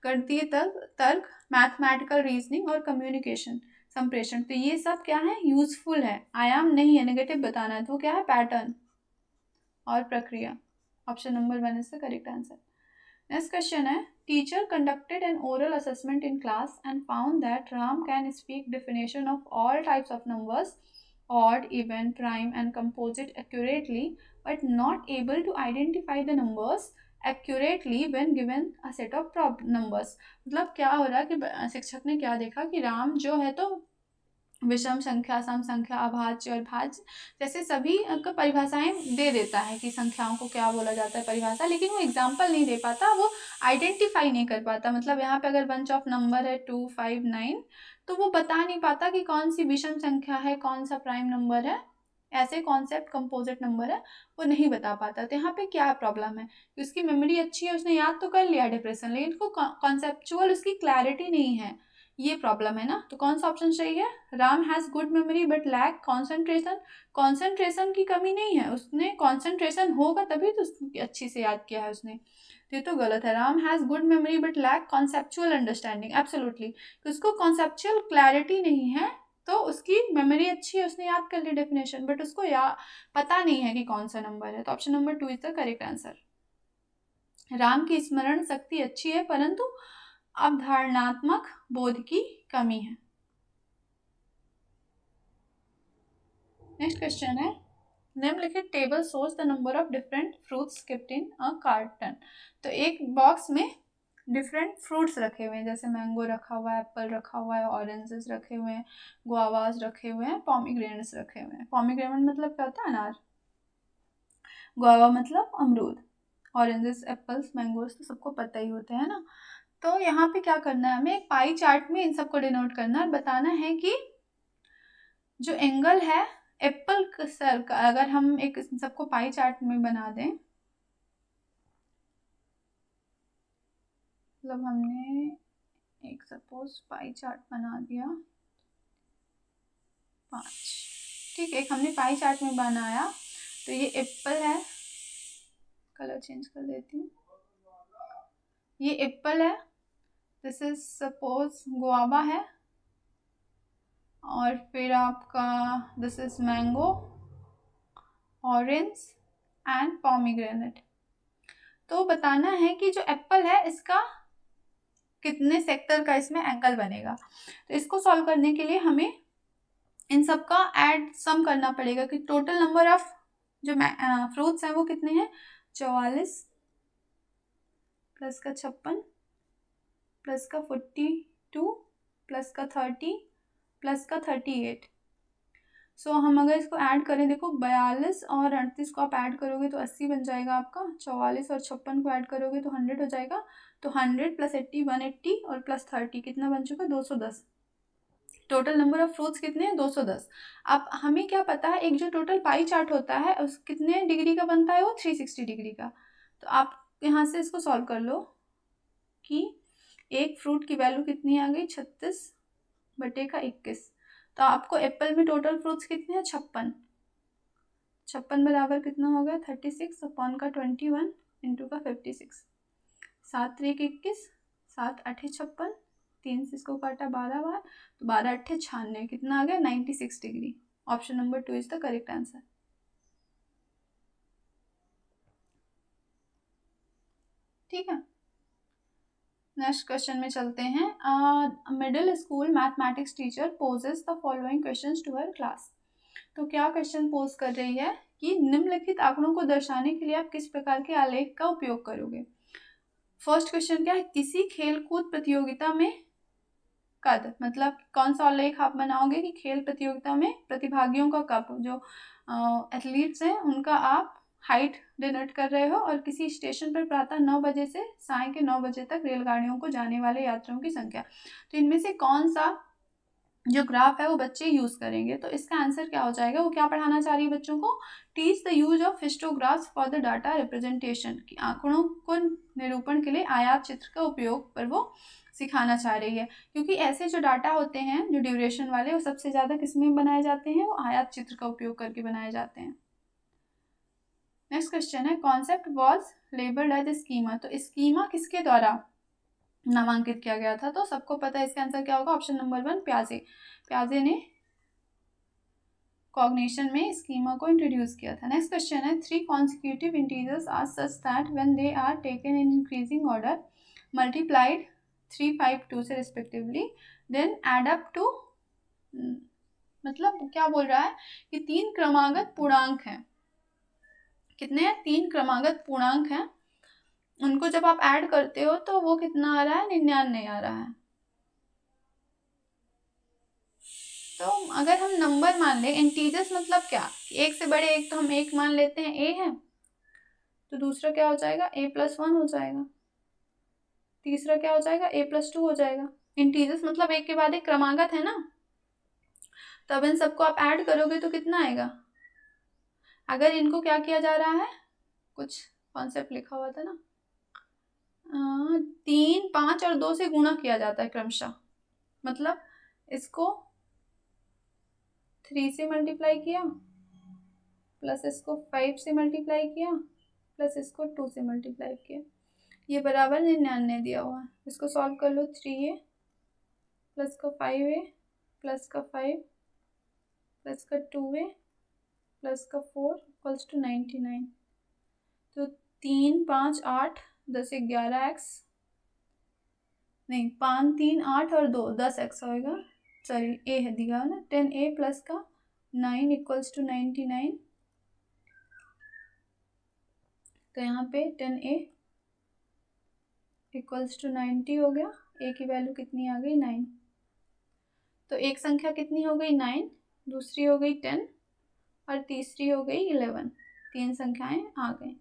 गणितीय तर्क, मैथमेटिकल रीजनिंग और कम्युनिकेशन, संप्रेषण। तो ये सब क्या है, यूजफुल है, आयाम नहीं है, नेगेटिव बताना है, तो क्या है, पैटर्न और प्रक्रिया। Option number 1 is the correct answer. Next question है, teacher conducted an oral assessment in class and found that Ram can speak definition of all types of numbers, odd, even, prime and composite accurately, but not able to identify the numbers accurately when given a set of numbers। मतलब क्या हो रहा है कि शिक्षक ने क्या देखा कि राम जो है तो विषम संख्या, सम संख्या, अभाज्य और भाज्य जैसे सभी को परिभाषाएं दे देता है कि संख्याओं को क्या बोला जाता है परिभाषा, लेकिन वो एग्जाम्पल नहीं दे पाता, वो आइडेंटिफाई नहीं कर पाता। मतलब यहाँ पे अगर बंच ऑफ नंबर है 2, 5, 9, तो वो बता नहीं पाता कि कौन सी विषम संख्या है, कौन सा प्राइम नंबर है, ऐसे कॉन्सेप्ट कंपोजिट नंबर है वो नहीं बता पाता। तो यहाँ पे क्या प्रॉब्लम है कि उसकी मेमोरी अच्छी है, उसने याद तो कर लिया डिप्रेशन, लेकिन उसको कॉन्सेप्चुअल उसकी क्लैरिटी नहीं है, ये प्रॉब्लम है ना। तो कौन सा ऑप्शन सही है, Ram has good memory but lack concentration. Concentration की कमी नहीं है, उसने कॉन्सेंट्रेशन होगा तभी तो अच्छी से याद किया है उसने, तो ये तो गलत है। Ram has good memory but lack conceptual understanding, absolutely, उसको कॉन्सेप्चुअल क्लैरिटी नहीं है, तो उसकी मेमोरी अच्छी है, उसने याद कर ली डेफिनेशन, बट उसको पता नहीं है कि कौन सा नंबर है। तो option number 2 is the correct answer. Ram की स्मरण शक्ति अच्छी है परंतु अवधारणात्मक बोध की कमी है। नेक्स्ट क्वेश्चन है, निम्नलिखित table shows the number of different fruits keeped in a carton. तो एक बॉक्स में डिफरेंट फ्रूट्स रखे हुए हैं, जैसे मैंगो रखा हुआ है, एप्पल रखा हुआ है, ऑरेंजेस रखे हुए हैं, गुआवास रखे हुए हैं, पॉमीग्रेनेट्स रखे हुए हैं। पॉमीग्रेनेट मतलब क्या होता है, अनार, गुआवा मतलब अमरूद, ऑरेंजेस, एप्पल्स, मैंगोज तो सबको पता ही होते हैं ना। तो यहाँ पे क्या करना है, हमें एक पाई चार्ट में इन सबको डिनोट करना है, बताना है कि जो एंगल है एप्पल सर का, अगर हम एक सबको पाई चार्ट में बना दें, मतलब हमने एक सपोज पाई चार्ट बना दिया 5, ठीक है, एक हमने पाई चार्ट में बनाया, तो ये एप्पल है, कलर चेंज कर देती हूँ, ये एप्पल है, दिस इज सपोज गुआवा है, और फिर आपका this is mango, orange and pomegranate. तो बताना है कि जो एप्पल है इसका कितने सेक्टर का इसमें एंगल बनेगा। तो इसको सॉल्व करने के लिए हमें इन सब का ऐड सम करना पड़ेगा कि टोटल नंबर ऑफ जो फ्रूट्स हैं वो कितने हैं, 44 प्लस का 56 प्लस का 42 प्लस का 30 प्लस का 38। सो हम अगर इसको ऐड करें, देखो 42 और 38 को आप ऐड करोगे तो 80 बन जाएगा आपका, 44 और 56 को ऐड करोगे तो 100 हो जाएगा, तो 100 प्लस 80 180 और प्लस 30 कितना बन चुका, 210। टोटल नंबर ऑफ फ्रूट्स कितने हैं, 210। अब हमें क्या पता है, एक जो टोटल पाई चार्ट होता है उस कितने डिग्री का बनता है, वो 360 डिग्री का। तो आप यहाँ से इसको सॉल्व कर लो कि एक फ्रूट की वैल्यू कितनी आ गई, 36 बटे का 21। तो आपको एप्पल में टोटल फ्रूट्स कितने हैं, 56। 56 बराबर कितना हो गया, 36 अपॉन का 21 इंटू का 56, 7 3 21, 7 8 56, 3 से इसको काटा 12 बार, तो 12 8 96, कितना आ गया, 96 degree. Option number 2 is the correct answer. ठीक है, नेक्स्ट क्वेश्चन में चलते हैं। Middle school mathematics teacher poses the following questions to her class. तो क्या क्वेश्चन पोज कर रही है कि निम्नलिखित आंकड़ों को दर्शाने के लिए आप किस प्रकार के आलेख का उपयोग करोगे। फर्स्ट क्वेश्चन क्या है, किसी खेलकूद प्रतियोगिता में कद, मतलब कौन सा आलेख आप बनाओगे कि खेल प्रतियोगिता में प्रतिभागियों का कब, जो एथलीट्स हैं उनका आप हाइट डिनोट कर रहे हो, और किसी स्टेशन पर प्रातः 9 बजे से साय के 9 बजे तक रेलगाड़ियों को जाने वाले यात्रियों की संख्या। तो इनमें से कौन सा जो ग्राफ है वो बच्चे यूज करेंगे। तो इसका आंसर क्या हो जाएगा, वो क्या पढ़ाना चाह रही है बच्चों को, teach the use of histographs for the data representation, की आंकड़ों को निरूपण के लिए आयात चित्र का उपयोग पर वो सिखाना चाह रही है, क्योंकि ऐसे जो डाटा होते हैं जो ड्यूरेशन वाले, वो सबसे ज़्यादा किस में बनाए जाते हैं, वो आयात चित्र का उपयोग करके बनाए जाते हैं। नेक्स्ट क्वेश्चन है concept was labelled as schema. तो स्कीमा किसके द्वारा नामांकित किया गया था? तो सबको पता है इसका आंसर क्या होगा, ऑप्शन नंबर 1 प्याजे। प्याजे ने कॉग्निशन में स्कीमा को इंट्रोड्यूस किया था। नेक्स्ट क्वेश्चन है 3 consecutive integers are such that when they are taken in increasing order multiplied 3, 5, 2 से respectively then add up to, मतलब क्या बोल रहा है कि 3 क्रमागत पूर्णांक हैं। कितने हैं? 3 क्रमागत पूर्णांक हैं, उनको जब आप ऐड करते हो तो वो कितना आ रहा है? 99 आ रहा है। तो अगर हम नंबर मान ले, इंटीजर्स मतलब क्या, एक से बड़े एक तो हम एक मान लेते हैं ए है, तो दूसरा क्या हो जाएगा? a+1 हो जाएगा, तीसरा क्या हो जाएगा? a+2 हो जाएगा। इंटीजर्स मतलब एक के बाद एक क्रमागत है ना, तो अब इन सबको आप ऐड करोगे तो कितना आएगा? अगर इनको क्या किया जा रहा है, कुछ कॉन्सेप्ट लिखा हुआ था ना, 3, 5 और 2 से गुणा किया जाता है क्रमशः, मतलब इसको 3 से मल्टीप्लाई किया प्लस इसको 5 से मल्टीप्लाई किया प्लस इसको 2 से मल्टीप्लाई किया, ये बराबर 99 दिया हुआ है। इसको सॉल्व कर लो, 3a प्लस का 5a प्लस का 5 प्लस का 2a प्लस का 4 इक्वल्स टू 99। तो 3, 5, 8, 10, 11 x, नहीं 5, 3, 8 और 2 10x होएगा, सॉरी a है दिया ना, 10a प्लस का 9 इक्वल्स टू 99। तो यहाँ पे 10a इक्वल्स टू 90 हो गया, a की वैल्यू कितनी आ गई? 9। तो एक संख्या कितनी हो गई? 9, दूसरी हो गई 10 और तीसरी हो गई 11। 3 संख्याएं आ गई।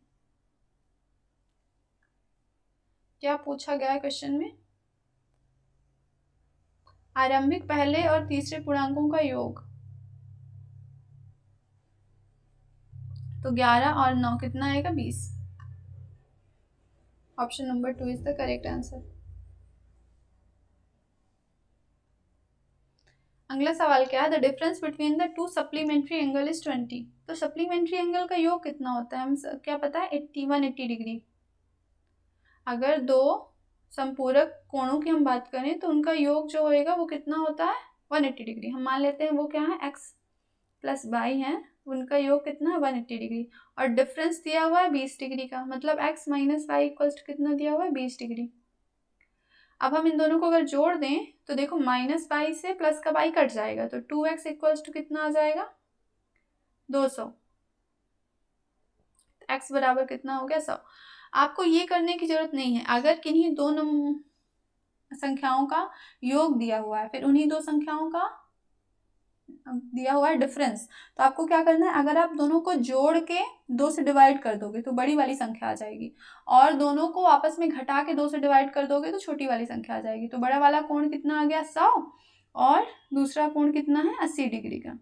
क्या पूछा गया है क्वेश्चन में? आरंभिक पहले और तीसरे पूर्णांकों का योग। तो 11 और 9 कितना आएगा? 20। Option number 2 is the correct answer. अगला सवाल क्या है? The difference between the 2 supplementary angle is 20। तो सप्लीमेंट्री एंगल का योग कितना होता है? हम क्या पता है? 180 डिग्री। अगर 2 संपूरक कोणों की हम बात करें तो उनका योग जो होएगा वो कितना होता है? 180 डिग्री। हम मान लेते हैं वो क्या है? x प्लस y है, उनका योग कितना है? 180 डिग्री। और डिफरेंस दिया हुआ है 20 डिग्री का, मतलब x minus Y equals to कितना दिया हुआ है? 20 डिग्री। अब हम इन दोनों को अगर जोड़ दें तो देखो माइनस वाई से प्लस का वाई कट जाएगा, तो 2x इक्वल्स टू कितना आ जाएगा? 200। x बराबर कितना हो गया? 100। आपको ये करने की जरूरत नहीं है। अगर किन्हीं दो संख्याओं का योग दिया हुआ है, फिर उन्हीं दो संख्याओं का दिया हुआ है डिफरेंस, तो आपको क्या करना है? अगर आप दोनों को जोड़ के 2 से डिवाइड कर दोगे तो बड़ी वाली संख्या आ जाएगी, और दोनों को आपस में घटा के 2 से डिवाइड कर दोगे तो छोटी वाली संख्या आ जाएगी। तो बड़ा वाला कोण कितना आ गया? 100, और दूसरा कोण कितना है? 80 डिग्री का।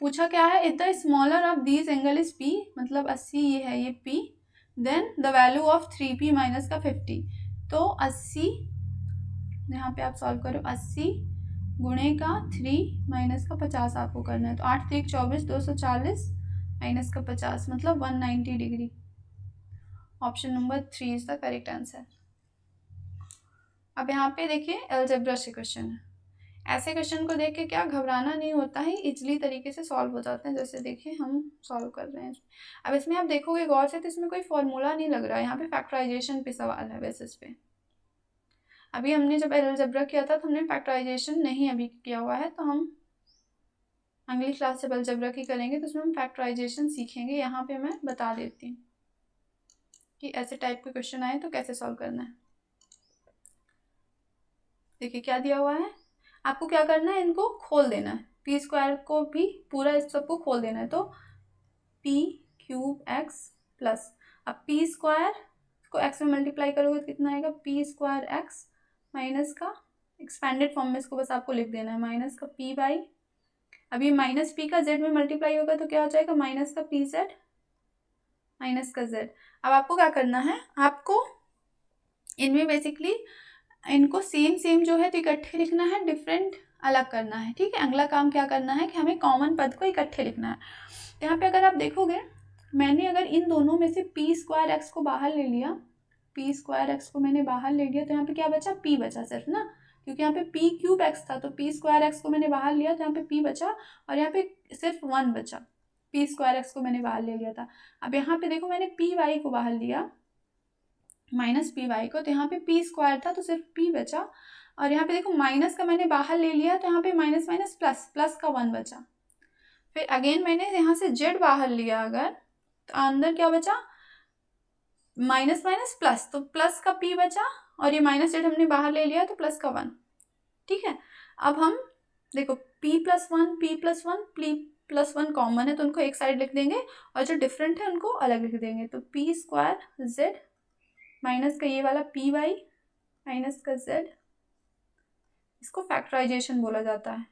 पूछा क्या है? If the smaller of these angle is p, मतलब 80 ये है, ये p, then the value of 3p minus का 50। तो 80, यहाँ पे आप सॉल्व करो, 80 गुणे का 3 माइनस का 50 आपको करना है। तो 8 3 24, 240 माइनस का 50, मतलब 190 degree. Option number 3 is the correct answer. अब यहाँ पे देखिए अलजेब्रा से क्वेश्चन है। ऐसे क्वेश्चन को देख के क्या घबराना नहीं होता है, इजली तरीके से सॉल्व हो जाते हैं। जैसे देखिए हम सॉल्व कर रहे हैं। अब इसमें आप देखोगे गौर से तो इसमें कोई फॉर्मूला नहीं लग रहा है, यहाँ पे फैक्टराइजेशन पे सवाल है बेसिस पे। अभी हमने जब अलजेब्रा किया था तो हमने फैक्टराइजेशन नहीं अभी किया हुआ है, तो हम अगली क्लास जब अलजेब्रा की करेंगे तो उसमें हम फैक्टराइजेशन सीखेंगे। यहाँ पे मैं बता देती हूँ कि ऐसे टाइप के क्वेश्चन आए तो कैसे सॉल्व करना है। देखिए क्या दिया हुआ है, आपको क्या करना है? इनको खोल देना है, पी स्क्वायर को भी पूरा इस सबको खोल देना है। तो पी क्यूब एक्स प्लस, अब पी स्क्वायर को एक्स में मल्टीप्लाई करोगे तो कितना आएगा? पी स्क्वायर एक्स माइनस का एक्सपेंडेड फॉर्म में इसको बस आपको लिख देना है माइनस का पी बाई, अभी माइनस पी का जेड में मल्टीप्लाई होगा तो क्या हो जाएगा? माइनस का पी जेड माइनस का जेड। अब आपको क्या करना है? आपको इनमें बेसिकली इनको सेम सेम जो है तो इकट्ठे लिखना है, डिफरेंट अलग करना है। ठीक है, अगला काम क्या करना है कि हमें कॉमन पद को इकट्ठे लिखना है। यहाँ पे अगर आप देखोगे मैंने अगर इन दोनों में से पी स्क्वायर एक्स को बाहर ले लिया, पी स्क्वायर एक्स को मैंने बाहर ले लिया, तो यहाँ पे क्या बचा, पी बचा सिर्फ ना, क्योंकि यहाँ पे पी क्यूब एक्स था, तो पी स्क्वायर एक्स को मैंने बाहर लिया तो यहाँ पे पी बचा, और यहाँ पे सिर्फ 1 बचा, पी स्क्वायर एक्स को मैंने बाहर ले लिया था। अब यहाँ पे देखो मैंने पी वाई को बाहर लिया, माइनस पी वाई को, तो यहाँ पे पी स्क्वायर था तो सिर्फ पी बचा, और यहाँ पे देखो माइनस का मैंने बाहर ले लिया तो यहाँ पे माइनस माइनस प्लस, प्लस का 1 बचा। फिर अगेन मैंने यहाँ से जेड बाहर लिया अगर, तो अंदर क्या बचा, माइनस माइनस प्लस, तो प्लस का पी बचा, और ये माइनस जेड हमने बाहर ले लिया तो प्लस का 1। ठीक है, अब हम देखो p plus 1, p plus 1, p plus 1 common है तो उनको एक साइड लिख देंगे, और जो डिफरेंट है उनको अलग लिख देंगे। तो p स्क्वायर जेड माइनस का ये वाला पी वाई माइनस का जेड, इसको फैक्टराइजेशन बोला जाता है,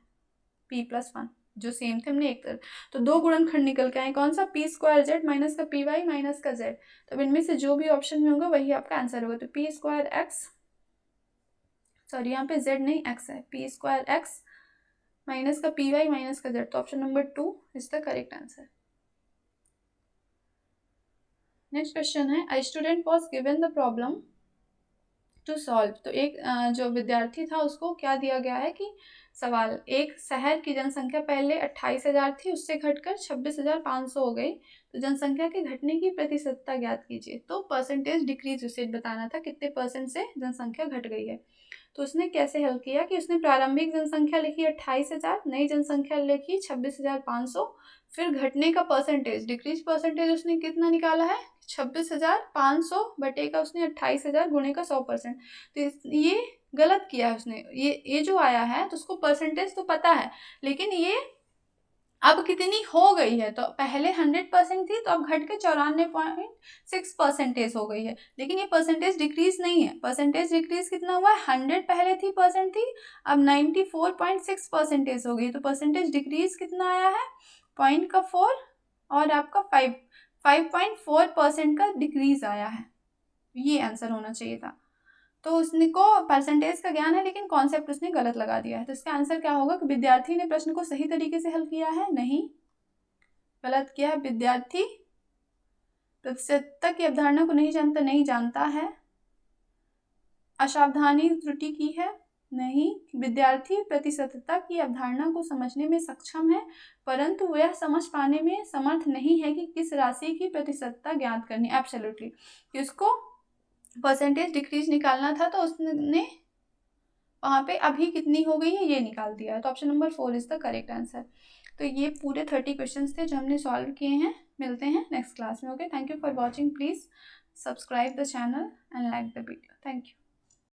p प्लस 1 जो सेम थे हमने एक तरफ, तो 2 गुणनखंड निकल के आए, कौन सा, पी स्क्वायर जेड माइनस का पी वाई माइनस का जेड। तो इनमें से जो भी ऑप्शन में होगा वही आपका आंसर होगा। तो पी स्क्वायर एक्स, सॉरी यहाँ पे जेड नहीं एक्स है, पी स्क्वायर एक्स माइनस का पी वाई माइनस का जेड, तो option number 2 is the correct answer. Next question है, a student was given the problem to solve. तो एक जो विद्यार्थी था उसको क्या दिया गया है कि सवाल, एक शहर की जनसंख्या पहले 28,000 थी, उससे घटकर 26,500 हो गई, तो जनसंख्या के घटने की प्रतिशतता ज्ञात कीजिए। तो परसेंटेज डिक्रीज उसे बताना था, कितने परसेंट से जनसंख्या घट गई है। तो उसने कैसे हल किया कि उसने प्रारंभिक जनसंख्या लिखी 28,000, नई जनसंख्या लिखी 26,500, फिर घटने का परसेंटेज, डिक्रीज परसेंटेज उसने कितना निकाला है, 26,500 बटेगा उसने 28,000 गुणे का 100%। तो ये गलत किया है उसने, ये जो आया है तो उसको परसेंटेज तो पता है, लेकिन ये अब कितनी हो गई है, तो पहले 100% थी तो अब घट के 94.6% हो गई है, लेकिन ये परसेंटेज डिक्रीज नहीं है। परसेंटेज डिक्रीज कितना हुआ है, 100 पहले थी परसेंट थी, अब 94.6% हो गई, तो परसेंटेज डिक्रीज कितना आया है, 0.4 और आपका 5.4% का डिक्रीज आया है, ये आंसर होना चाहिए था। तो उसने को परसेंटेज का ज्ञान है लेकिन कॉन्सेप्ट उसने गलत लगा दिया है, तो इसका आंसर क्या होगा कि विद्यार्थी ने प्रश्न को सही तरीके से हल किया है, नहीं, गलत किया है। विद्यार्थी प्रतिशतता की अवधारणा को नहीं जानता है, असावधानी त्रुटि की है, नहीं, विद्यार्थी प्रतिशतता की अवधारणा को समझने में सक्षम है, परंतु वह समझ पाने में समर्थ नहीं है कि किस राशि की प्रतिशतता ज्ञात करनी। एब्सोल्युटली, उसको परसेंटेज डिक्रीज निकालना था तो उसने वहाँ पे अभी कितनी हो गई है ये निकाल दिया है, तो option number 4 is the correct answer. तो ये पूरे 30 क्वेश्चंस थे जो हमने सॉल्व किए हैं। मिलते हैं नेक्स्ट क्लास में। Okay, thank you for watching. Please subscribe the channel and like the video. Thank you.